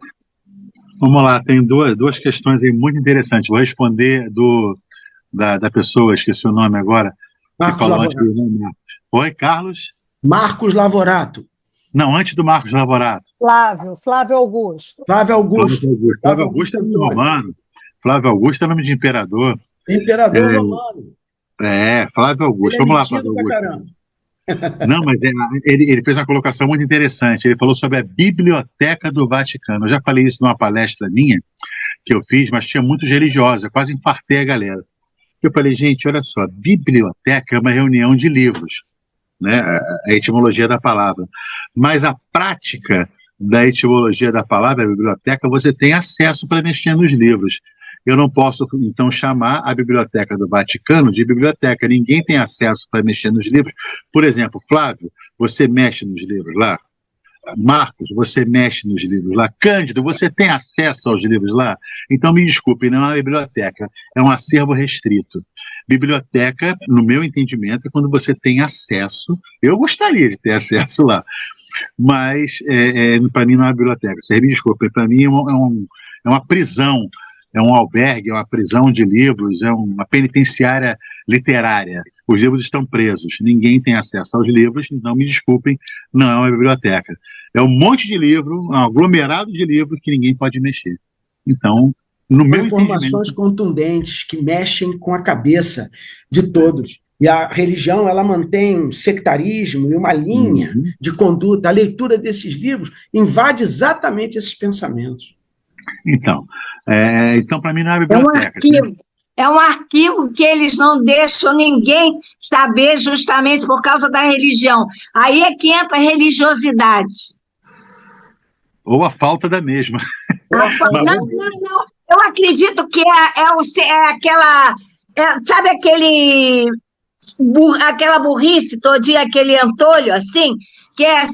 Vamos lá, tem duas questões aí muito interessantes. Vou responder da pessoa, esqueci o nome agora. Marcos Lavorato. Oi, Carlos? Marcos Lavorato. Não, antes do Marcos Lavorato. Flávio Augusto. Flávio Augusto. Flávio Augusto é nome romano. Flávio Augusto é nome de imperador. Imperador romano. Flávio Augusto. Ele é Vamos lá, metido Flávio pra Augusto. caramba. Não, mas ele fez uma colocação muito interessante. Ele falou sobre a Biblioteca do Vaticano. Eu já falei isso numa palestra minha que eu fiz, mas tinha muitos religiosos. Eu quase infartei a galera. Eu falei, gente, olha só, biblioteca é uma reunião de livros, né? A etimologia da palavra. Mas a prática da etimologia da palavra, a biblioteca, você tem acesso para mexer nos livros. Eu não posso, então, chamar a Biblioteca do Vaticano de biblioteca. Ninguém tem acesso para mexer nos livros. Por exemplo, Flávio, você mexe nos livros lá? Marcos, você mexe nos livros lá? Cândido, você tem acesso aos livros lá? Então, me desculpe, não é uma biblioteca, é um acervo restrito. Biblioteca, no meu entendimento, é quando você tem acesso. Eu gostaria de ter acesso lá, mas para mim não é uma biblioteca. Você me desculpe, para mim é uma prisão. É um albergue, é uma prisão de livros, é uma penitenciária literária. Os livros estão presos, ninguém tem acesso aos livros, então me desculpem, não é uma biblioteca. É um monte de livro, um aglomerado de livros que ninguém pode mexer. Então, no meu informações contundentes que mexem com a cabeça de todos. E a religião, ela mantém um sectarismo e uma linha de conduta. A leitura desses livros invade exatamente esses pensamentos. Então para mim não é biblioteca. É um arquivo que eles não deixam ninguém saber justamente por causa da religião. Aí é que entra a religiosidade. Ou a falta da mesma. Não. Eu acredito que aquela... sabe aquela burrice todinha, aquele antolho, assim?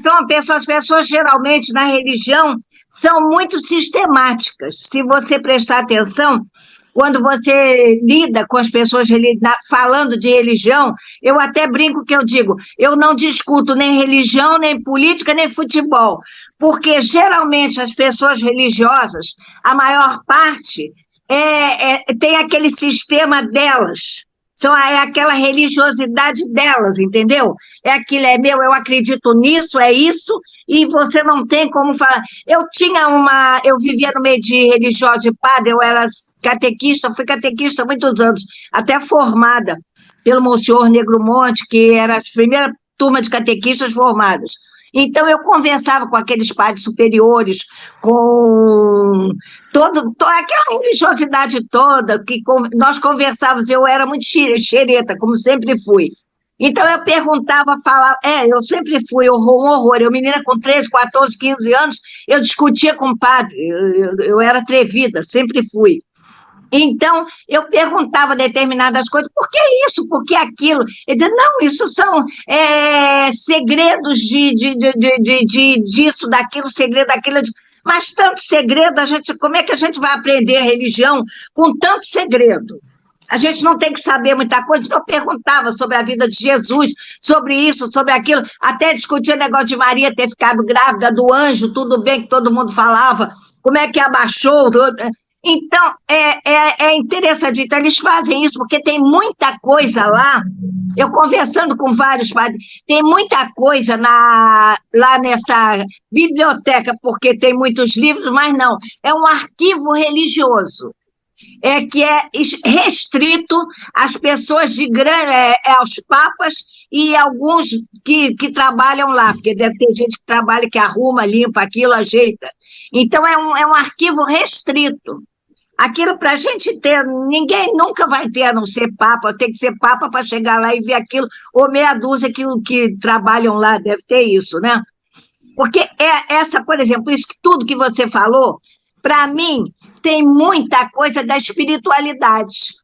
São as pessoas geralmente na religião são muito sistemáticas. Se você prestar atenção, quando você lida com as pessoas falando de religião, eu até brinco que eu digo, eu não discuto nem religião, nem política, nem futebol, porque geralmente as pessoas religiosas, a maior parte, tem aquele sistema delas, é aquela religiosidade delas, entendeu? Aquilo é meu, eu acredito nisso, é isso, e você não tem como falar. Eu vivia no meio de religiosos de padre, eu era catequista, fui catequista há muitos anos, até formada pelo Monsenhor Negromonte, que era a primeira turma de catequistas formadas. Então, eu conversava com aqueles padres superiores, com toda aquela religiosidade toda, que nós conversávamos, eu era muito xereta, como sempre fui. Então, eu perguntava, falava, eu sempre fui um horror, eu menina com 13, 14, 15 anos, eu discutia com o padre, eu era atrevida, sempre fui. Então, eu perguntava determinadas coisas, por que isso, por que aquilo? Ele dizia, não, isso são segredos disso, daquilo, segredo daquilo. Mas tanto segredo, como é que a gente vai aprender a religião com tanto segredo? A gente não tem que saber muita coisa, então eu perguntava sobre a vida de Jesus, sobre isso, sobre aquilo, até discutia o negócio de Maria ter ficado grávida do anjo, tudo bem que todo mundo falava, como é que abaixou... Então, é interessante. Então, eles fazem isso porque tem muita coisa lá. Eu conversando com vários padres, tem muita coisa lá nessa biblioteca, porque tem muitos livros, mas não. É um arquivo religioso. Que é restrito às pessoas aos papas e alguns que trabalham lá, porque deve ter gente que trabalha, que arruma, limpa aquilo, ajeita. Então, é um arquivo restrito. Aquilo para a gente ter, ninguém nunca vai ter, a não ser papa, tem que ser papa para chegar lá e ver aquilo, ou meia dúzia que trabalham lá, deve ter isso, né? Porque por exemplo, isso tudo que você falou, para mim, tem muita coisa da espiritualidade.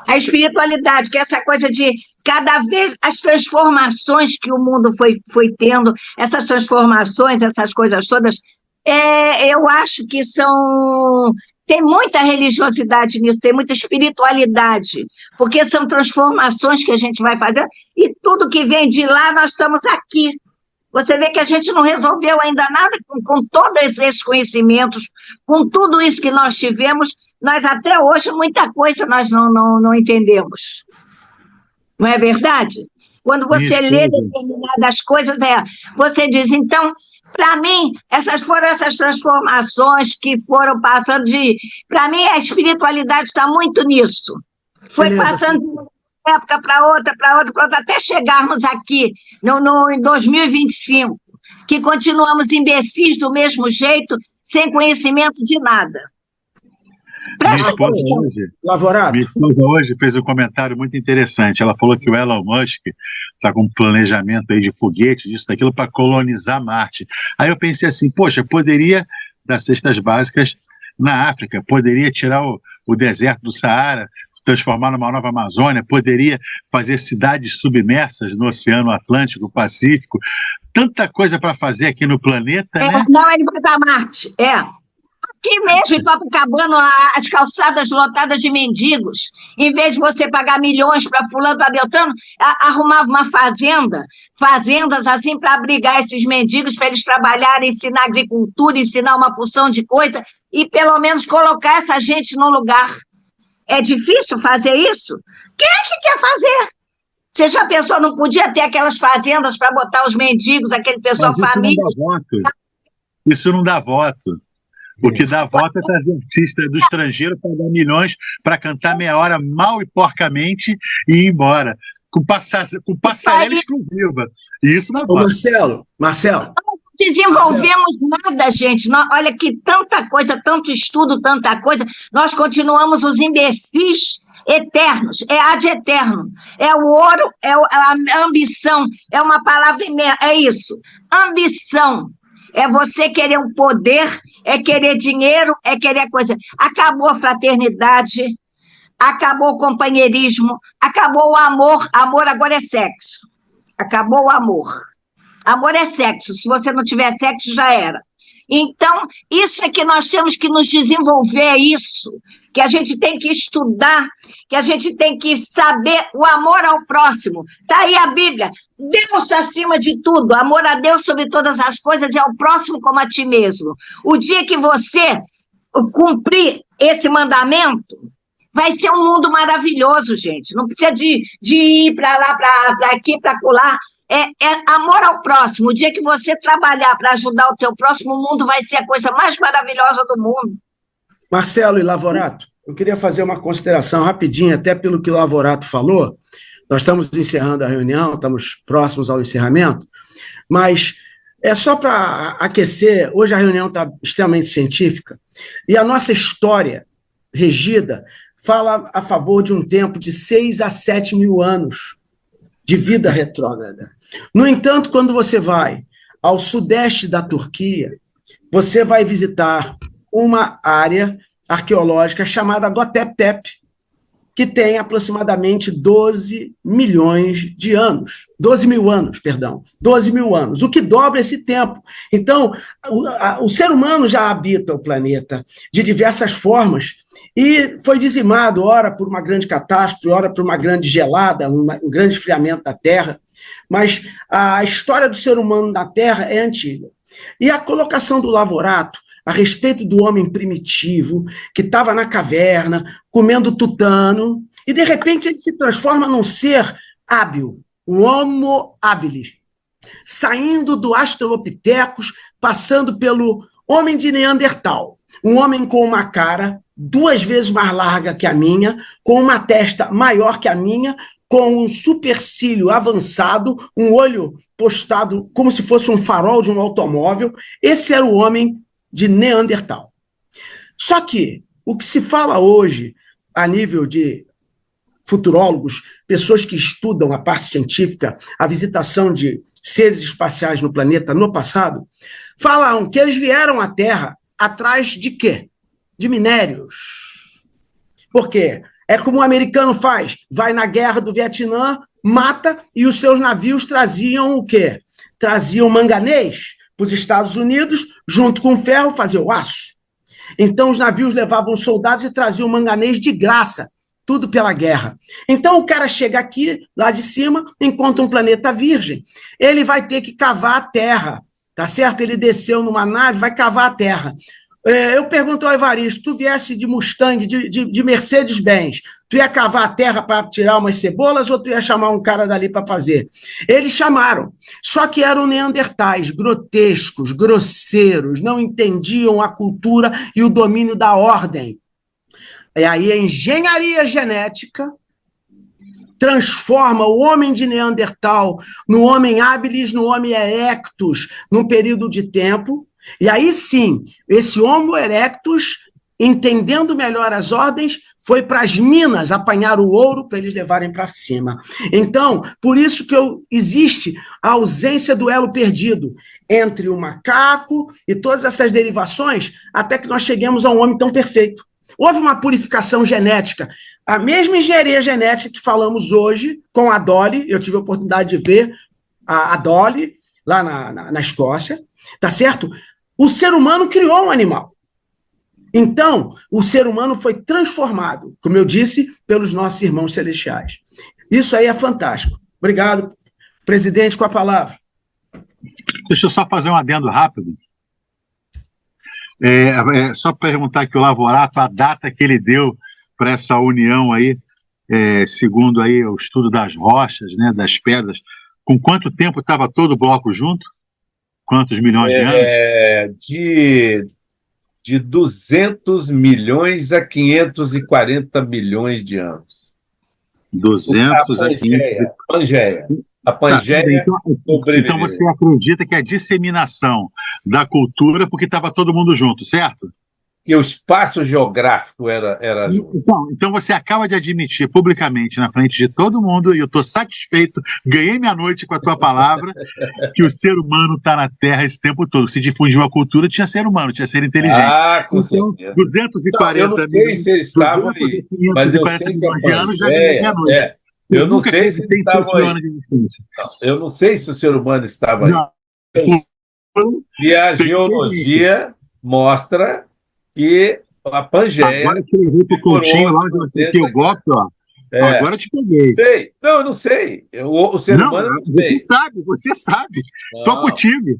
A espiritualidade, que é essa coisa de cada vez as transformações que o mundo foi tendo, essas transformações, essas coisas todas, eu acho que tem muita religiosidade nisso, tem muita espiritualidade, porque são transformações que a gente vai fazer, e tudo que vem de lá, nós estamos aqui. Você vê que a gente não resolveu ainda nada com todos esses conhecimentos, com tudo isso que nós tivemos, nós até hoje, muita coisa nós não entendemos. Não é verdade? Quando você lê determinadas coisas, você diz, então, para mim, foram essas transformações que foram passando Para mim, a espiritualidade está muito nisso. Foi passando de uma época para outra, até chegarmos aqui, em 2025, que continuamos imbecis do mesmo jeito, sem conhecimento de nada. Minha esposa hoje fez um comentário muito interessante. Ela falou que o Elon Musk está com um planejamento aí de foguete, disso, daquilo, para colonizar Marte. Aí eu pensei assim, poxa, poderia dar cestas básicas na África, poderia tirar o deserto do Saara, transformar numa nova Amazônia, poderia fazer cidades submersas no Oceano Atlântico, Pacífico. Tanta coisa para fazer aqui no planeta, né? Não, ele vai para Marte, Aqui mesmo, em Copacabana, as calçadas lotadas de mendigos, em vez de você pagar milhões para fulano, para Beltrano, arrumava uma fazendas assim para abrigar esses mendigos, para eles trabalharem, ensinar agricultura, ensinar uma porção de coisa, e pelo menos colocar essa gente no lugar. É difícil fazer isso? Quem é que quer fazer? Você já pensou, não podia ter aquelas fazendas para botar os mendigos, aquele pessoal família? Isso não dá voto. O que dá voto é trazer artistas do estrangeiro para dar milhões para cantar meia hora mal e porcamente e ir embora. Com passarela exclusiva. E isso dá voto. Marcelo. Não desenvolvemos nada, gente. Olha que tanta coisa, tanto estudo, tanta coisa. Nós continuamos os imbecis eternos. É ad eterno. É o ouro, a ambição. É uma palavra imensa. É isso. Ambição. É você querer um poder, é querer dinheiro, é querer coisa. Acabou a fraternidade, acabou o companheirismo, acabou o amor. Amor agora é sexo. Acabou o amor. Amor é sexo. Se você não tiver sexo, já era. Então, isso é que nós temos que nos desenvolver, é isso. Que a gente tem que estudar, que a gente tem que saber o amor ao próximo. Está aí a Bíblia. Deus acima de tudo. Amor a Deus sobre todas as coisas e ao próximo como a ti mesmo. O dia que você cumprir esse mandamento, vai ser um mundo maravilhoso, gente. Não precisa de ir para lá, para aqui, para acolá. É amor ao próximo. O dia que você trabalhar para ajudar o teu próximo, o mundo vai ser a coisa mais maravilhosa do mundo. Marcelo e Lavorato, eu queria fazer uma consideração rapidinho, até pelo que o Lavorato falou. Nós estamos encerrando a reunião, estamos próximos ao encerramento, mas é só para aquecer. Hoje a reunião está extremamente científica, e a nossa história regida fala a favor de um tempo de 6 a 7 mil anos de vida retrógrada. No entanto, quando você vai ao sudeste da Turquia, você vai visitar uma área arqueológica chamada Göbekli, que tem aproximadamente 12 milhões de anos. 12 mil anos, perdão. 12 mil anos, o que dobra esse tempo. Então, o ser humano já habita o planeta de diversas formas e foi dizimado, ora por uma grande catástrofe, ora por uma grande gelada, um grande esfriamento da Terra, mas a história do ser humano na Terra é antiga. E a colocação do Lavorato a respeito do homem primitivo, que estava na caverna, comendo tutano, e de repente ele se transforma num ser hábil, um homo habilis, saindo do Australopithecus, passando pelo homem de Neandertal, um homem com uma cara 2 vezes mais larga que a minha, com uma testa maior que a minha, com um supercílio avançado, um olho postado como se fosse um farol de um automóvel. Esse era o homem de Neandertal. Só que o que se fala hoje, a nível de futurólogos, pessoas que estudam a parte científica, a visitação de seres espaciais no planeta no passado, falam que eles vieram à Terra atrás de quê? De minérios. Por quê? É como o americano faz, vai na guerra do Vietnã, mata, e os seus navios traziam o quê? Traziam manganês para os Estados Unidos, junto com ferro, fazer o aço. Então, os navios levavam soldados e traziam manganês de graça, tudo pela guerra. Então, o cara chega aqui, lá de cima, encontra um planeta virgem. Ele vai ter que cavar a terra, tá certo? Ele desceu numa nave, vai cavar a terra. Eu pergunto ao Evaristo, tu viesse de Mustang, de Mercedes-Benz, tu ia cavar a terra para tirar umas cebolas ou tu ia chamar um cara dali para fazer? Eles chamaram, só que eram neandertais, grotescos, grosseiros, não entendiam a cultura e o domínio da ordem. E aí a engenharia genética transforma o homem de Neandertal no homem habilis, no homem erectus, num período de tempo. E aí sim, esse Homo erectus, entendendo melhor as ordens, foi para as minas apanhar o ouro para eles levarem para cima. Então, por isso que existe a ausência do elo perdido entre o macaco e todas essas derivações, até que nós cheguemos a um homem tão perfeito. Houve uma purificação genética. A mesma engenharia genética que falamos hoje com a Dolly, eu tive a oportunidade de ver a Dolly lá na Escócia, tá certo? O ser humano criou um animal. Então, o ser humano foi transformado, como eu disse, pelos nossos irmãos celestiais. Isso aí é fantástico. Obrigado. Presidente, com a palavra. Deixa eu só fazer um adendo rápido. Só perguntar aqui o Lavorato, a data que ele deu para essa união aí, segundo aí o estudo das rochas, né, das pedras, com quanto tempo estava todo o bloco junto? Quantos milhões de anos? De 200 milhões a 540 milhões de anos. 200 a 500... Pangeia. A Pangeia então você acredita que a disseminação da cultura, porque estava todo mundo junto, certo? Que o espaço geográfico era junto. Então você acaba de admitir publicamente na frente de todo mundo, e eu estou satisfeito, ganhei minha noite com a tua palavra, que o ser humano está na Terra esse tempo todo. Se difundiu a cultura, tinha ser humano, tinha ser inteligente. Com certeza. 240 eu não sei se eles estavam aí, mas eu sei que a Pangeia... Eu não sei se eles estavam aí. Eu não sei se o ser humano estava aí. E a geologia mostra que a Pangeia... Agora que eu vi pro Coutinho lá, que o golpe, ó. Agora eu te peguei. Sei. Não, eu não sei. O ser humano não sei. Você sabe. Estou contigo.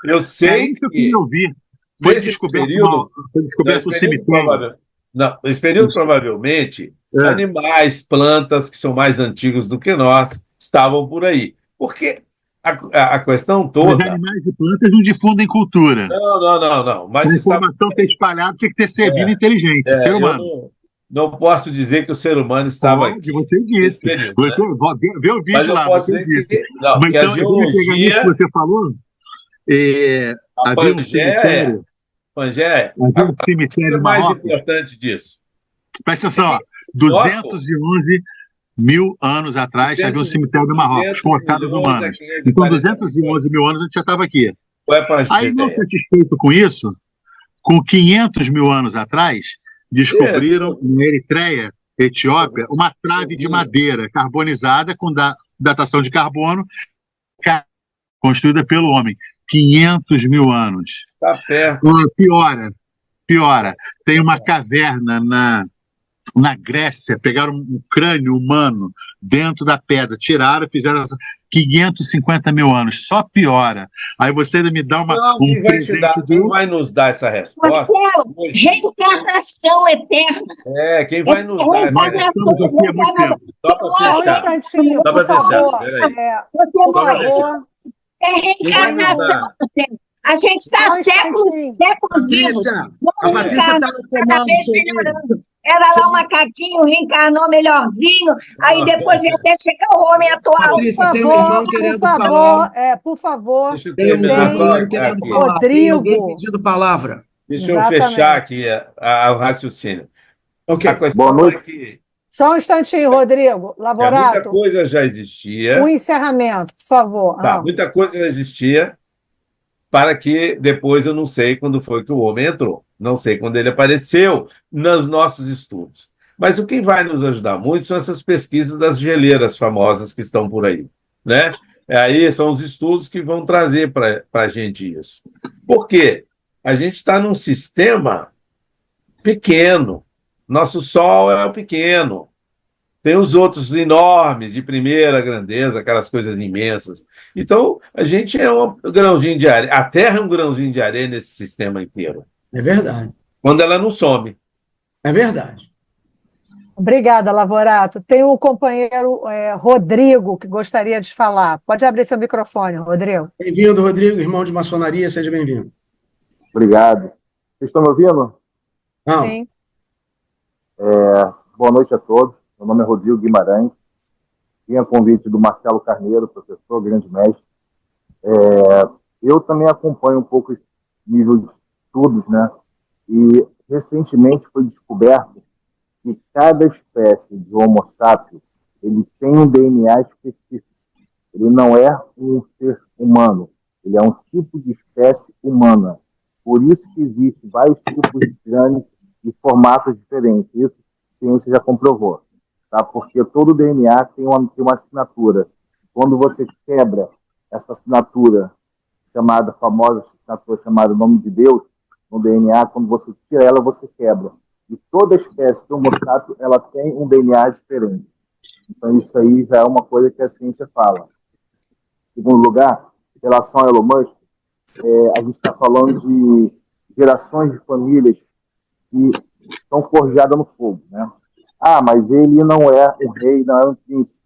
Eu sei isso que eu vi. Foi descoberto um cemitério. Não, esse período provavelmente animais, plantas que são mais antigos do que nós estavam por aí. Porque a questão toda... Mas animais e plantas não difundem cultura. Não. Mas a informação ter espalhado tinha que ter ser vida inteligente, ser humano. Não posso dizer que o ser humano estava aqui. Você disse. Período, você vê o vídeo lá, você disse. Mas então, a geologia... que você falou, havia um cemitério... Pangeia, havia um cemitério mais importante disso. Presta atenção, 211 mil anos atrás havia um cemitério no Marrocos, com ossadas humanas. Então, 211 mil anos a gente já estava aqui. Aí, não satisfeito com isso, com 500 mil anos atrás, descobriram na Eritreia, Etiópia, uma trave de madeira carbonizada com datação de carbono construída pelo homem. 500 mil anos. Está perto. Piora. Tem uma caverna na Grécia, pegaram um crânio humano dentro da pedra, tiraram, fizeram 550 mil anos, só piora. Aí você ainda me dá quem vai nos dar essa resposta? Reencarnação eterna. Quem vai nos dar essa resposta? Aqui há muito tempo. Só para fechar. Por favor. Por favor. É reencarnação. A gente está séculos vivos. A Patrícia está no comando. Era lá um macaquinho, reencarnou melhorzinho, aí depois veio até chegar o homem atual. Patrícia, tem um irmão querendo falar. Por favor. Tem um irmão querendo falar. Rodrigo. Tem alguém pedindo palavra. Deixa eu fechar aqui o raciocínio. Ok. A questão é que... Só um instantinho, Rodrigo. Lavorato. Muita coisa já existia. Um encerramento, por favor. Muita coisa já existia, para que depois eu não sei quando foi que o homem entrou. Não sei quando ele apareceu nos nossos estudos. Mas o que vai nos ajudar muito são essas pesquisas das geleiras famosas que estão por aí, né? Aí são os estudos que vão trazer para a gente isso. Por quê? A gente está num sistema pequeno. Nosso Sol é pequeno. Tem os outros enormes, de primeira grandeza, aquelas coisas imensas. Então, a gente é um grãozinho de areia. A Terra é um grãozinho de areia nesse sistema inteiro. É verdade. Quando ela não some. É verdade. Obrigada, Lavorato. Tem o companheiro Rodrigo que gostaria de falar. Pode abrir seu microfone, Rodrigo. Bem-vindo, Rodrigo, irmão de maçonaria, seja bem-vindo. Obrigado. Vocês estão me ouvindo? Não. Sim. Boa noite a todos. Meu nome é Rodrigo Guimarães. Vim a convite do Marcelo Carneiro, professor, grande mestre. Eu também acompanho um pouco esse nível de estudos, né? E recentemente foi descoberto que cada espécie de Homo sapiens ele tem um DNA específico. Ele não é um ser humano, ele é um tipo de espécie humana. Por isso que existem vários tipos de crânio e formatos diferentes. Isso a ciência já comprovou. Tá? Porque todo DNA tem uma assinatura. Quando você quebra essa assinatura, famosa assinatura chamada nome de Deus, no DNA, quando você tira ela, você quebra. E toda espécie de Homo sapiens, ela tem um DNA diferente. Então isso aí já é uma coisa que a ciência fala. Em segundo lugar, em relação a Elon Musk, a gente está falando de gerações de famílias que estão forjadas no fogo, né? Ah, mas ele não é o rei, não é o príncipe.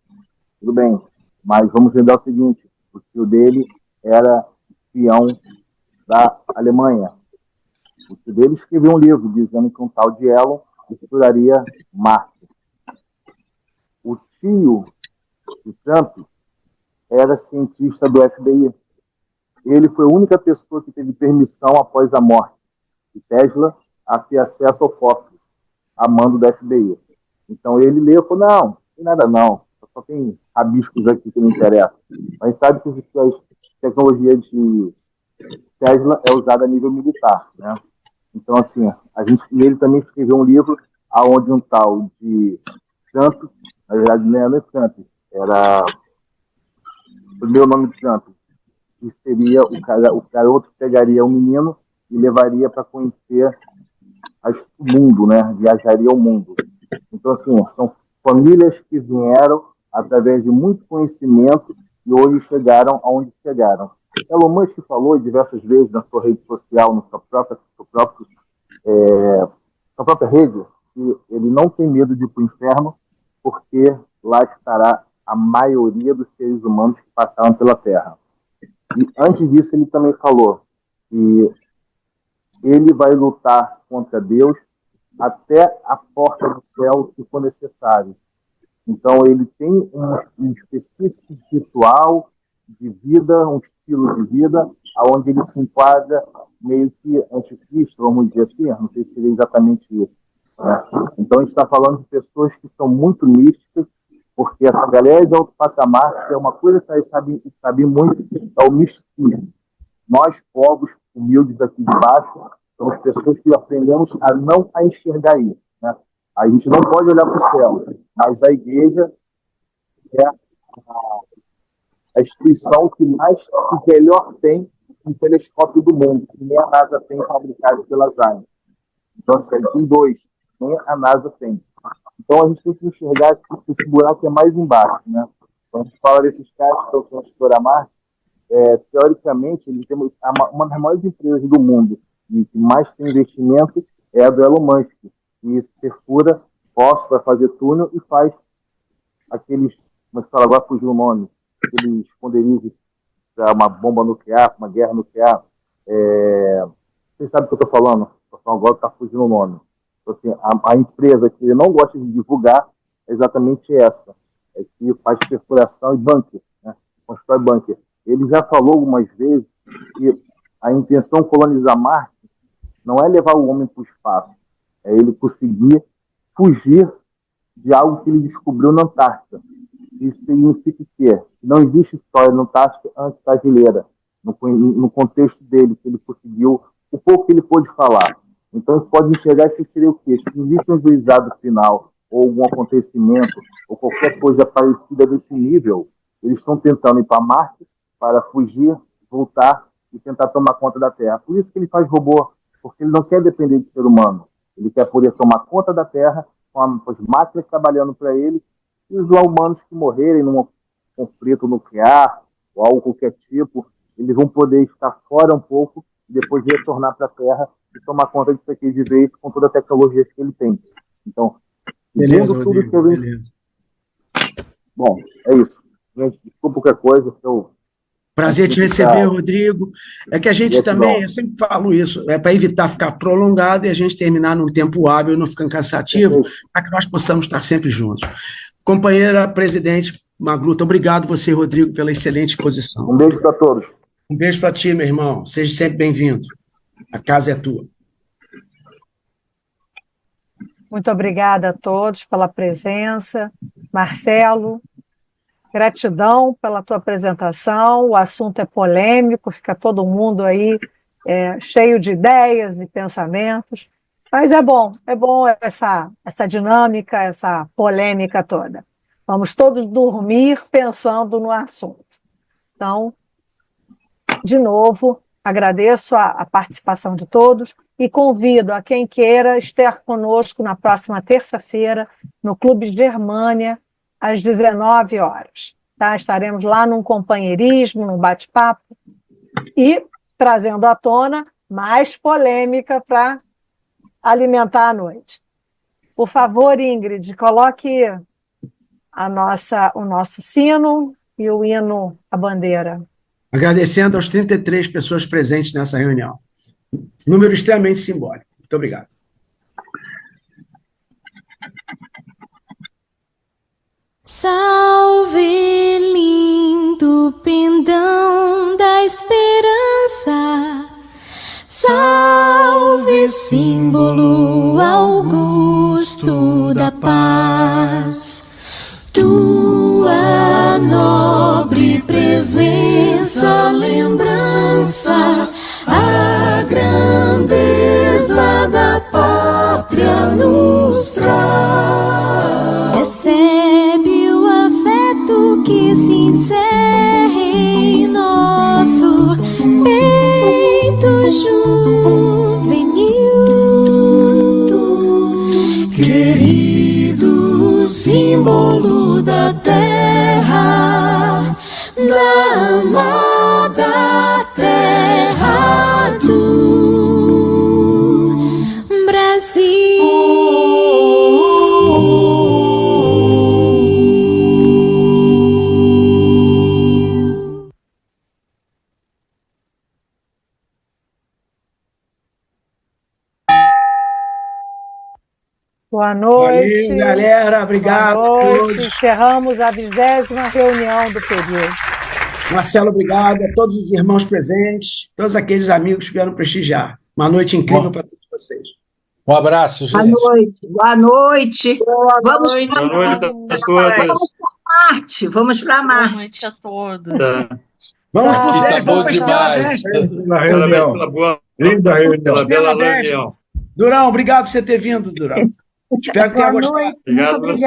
Tudo bem, mas vamos lembrar o seguinte, o tio dele era espião da Alemanha. O tio dele escreveu um livro dizendo que um tal de Elon estudaria Marte. O tio de Trump era cientista do FBI. Ele foi a única pessoa que teve permissão após a morte de Tesla a ter acesso ao fósforo, a mando do FBI. Então ele leu e falou, não tem nada não, só tem rabiscos aqui que não interessam. Mas sabe que a tecnologia de Tesla é usada a nível militar, né? Então, assim, ele também escreveu um livro onde um tal de Trump, na verdade não era Trump, era o primeiro nome de Trump, que seria o garoto que pegaria um menino e levaria para conhecer o mundo, né? Viajaria ao mundo. Então, assim, são famílias que vieram através de muito conhecimento e hoje chegaram aonde chegaram. Elon Musk falou diversas vezes na sua rede social, na sua própria rede, que ele não tem medo de ir para o inferno, porque lá estará a maioria dos seres humanos que passaram pela Terra. E antes disso, ele também falou que ele vai lutar contra Deus até a porta do céu, se for necessário. Então, ele tem um específico ritual de vida, um estilo de vida, onde ele se enquadra meio que anticristo, vamos dizer assim, não sei se seria exatamente isso. Né? Então, a gente está falando de pessoas que são muito místicas, porque essa galera de alto patamar, que é uma coisa que eles sabem muito, é o misticismo. Nós, povos humildes aqui de baixo, somos pessoas que aprendemos a não enxergar isso. Né? A gente não pode olhar para o céu, mas a igreja é a instituição que melhor tem um telescópio do mundo, que nem a NASA tem, fabricado pela Zion. Então, assim, tem dois, nem a NASA tem. Então, a gente tem que enxergar que esse buraco é mais embaixo. Né? Quando a gente fala desses caras que estão querendo explorar Marte, teoricamente, ele tem uma das maiores empresas do mundo e que mais tem investimento é a do Elon Musk, que perfura fósforo para fazer túnel e faz aqueles, como se fala, agora fugiu o nome, aqueles esconderijos para uma bomba nuclear, uma guerra nuclear. Vocês sabem o que eu estou falando? Agora está fugindo o nome. Então, assim, a empresa que ele não gosta de divulgar é exatamente essa, que faz perfuração e bunker, né? Constrói bunker. Ele já falou algumas vezes que a intenção de colonizar Marte não é levar o homem para o espaço, é ele conseguir fugir de algo que ele descobriu na Antártida. Isso significa que não existe história na Antártida anti-brasileira, no contexto dele, que ele conseguiu, o pouco que ele pôde falar. Então, a gente pode enxergar que seria o quê? Se existe um juizado final, ou algum acontecimento, ou qualquer coisa parecida desse nível, eles estão tentando ir para Marte para fugir, voltar e tentar tomar conta da Terra. Por isso que ele faz robô, porque ele não quer depender de ser humano. Ele quer poder tomar conta da Terra com as máquinas trabalhando para ele e os humanos que morrerem num conflito nuclear ou algo qualquer tipo, eles vão poder estar fora um pouco e depois retornar para a Terra e tomar conta disso aqui de vez com toda a tecnologia que ele tem. Então, Beleza, vendo tudo Rodrigo, que eu venho... beleza. Bom, é isso. Gente, desculpa qualquer coisa, se eu... Prazer te receber, Rodrigo. É que a gente também, eu sempre falo isso, é para evitar ficar prolongado e a gente terminar num tempo hábil, não ficando cansativo, para que nós possamos estar sempre juntos. Companheira presidente Magluta, obrigado você, Rodrigo, pela excelente exposição. Um beijo para todos. Um beijo para ti, meu irmão. Seja sempre bem-vindo. A casa é tua. Muito obrigada a todos pela presença. Marcelo, gratidão pela tua apresentação. O assunto é polêmico, fica todo mundo aí cheio de ideias e pensamentos, mas é bom essa dinâmica, essa polêmica toda. Vamos todos dormir pensando no assunto. Então, de novo, agradeço a participação de todos e convido a quem queira estar conosco na próxima terça-feira no Clube Germânia, às 19 horas. Tá? Estaremos lá num companheirismo, num bate-papo e trazendo à tona mais polêmica para alimentar a noite. Por favor, Ingrid, coloque o nosso sino e o hino à bandeira. Agradecendo aos 33 pessoas presentes nessa reunião. Número extremamente simbólico. Muito obrigado. Salve, lindo pendão da esperança, salve, símbolo augusto da paz, tua nobre presença, lembrança, a grandeza da pátria nos traz. Recebe o afeto que se encerra em nosso peito juvenil, querido símbolo da terra, da amada terra do Brasil. Boa noite. Valeu, galera. Obrigado Boa noite. a todos. Encerramos a 20ª reunião do período. Marcelo, obrigado a todos os irmãos presentes, todos aqueles amigos que vieram prestigiar. Uma noite incrível para todos vocês. Um abraço, gente. Boa noite. Boa noite. Vamos noite a todos. Vamos para Marte. Boa noite a todos. Vamos pro Tá bom demais. Linda reunião. Pela bela reunião. Durão, obrigado por você ter vindo, Durão. Espero que tenha gostado. Obrigado a você.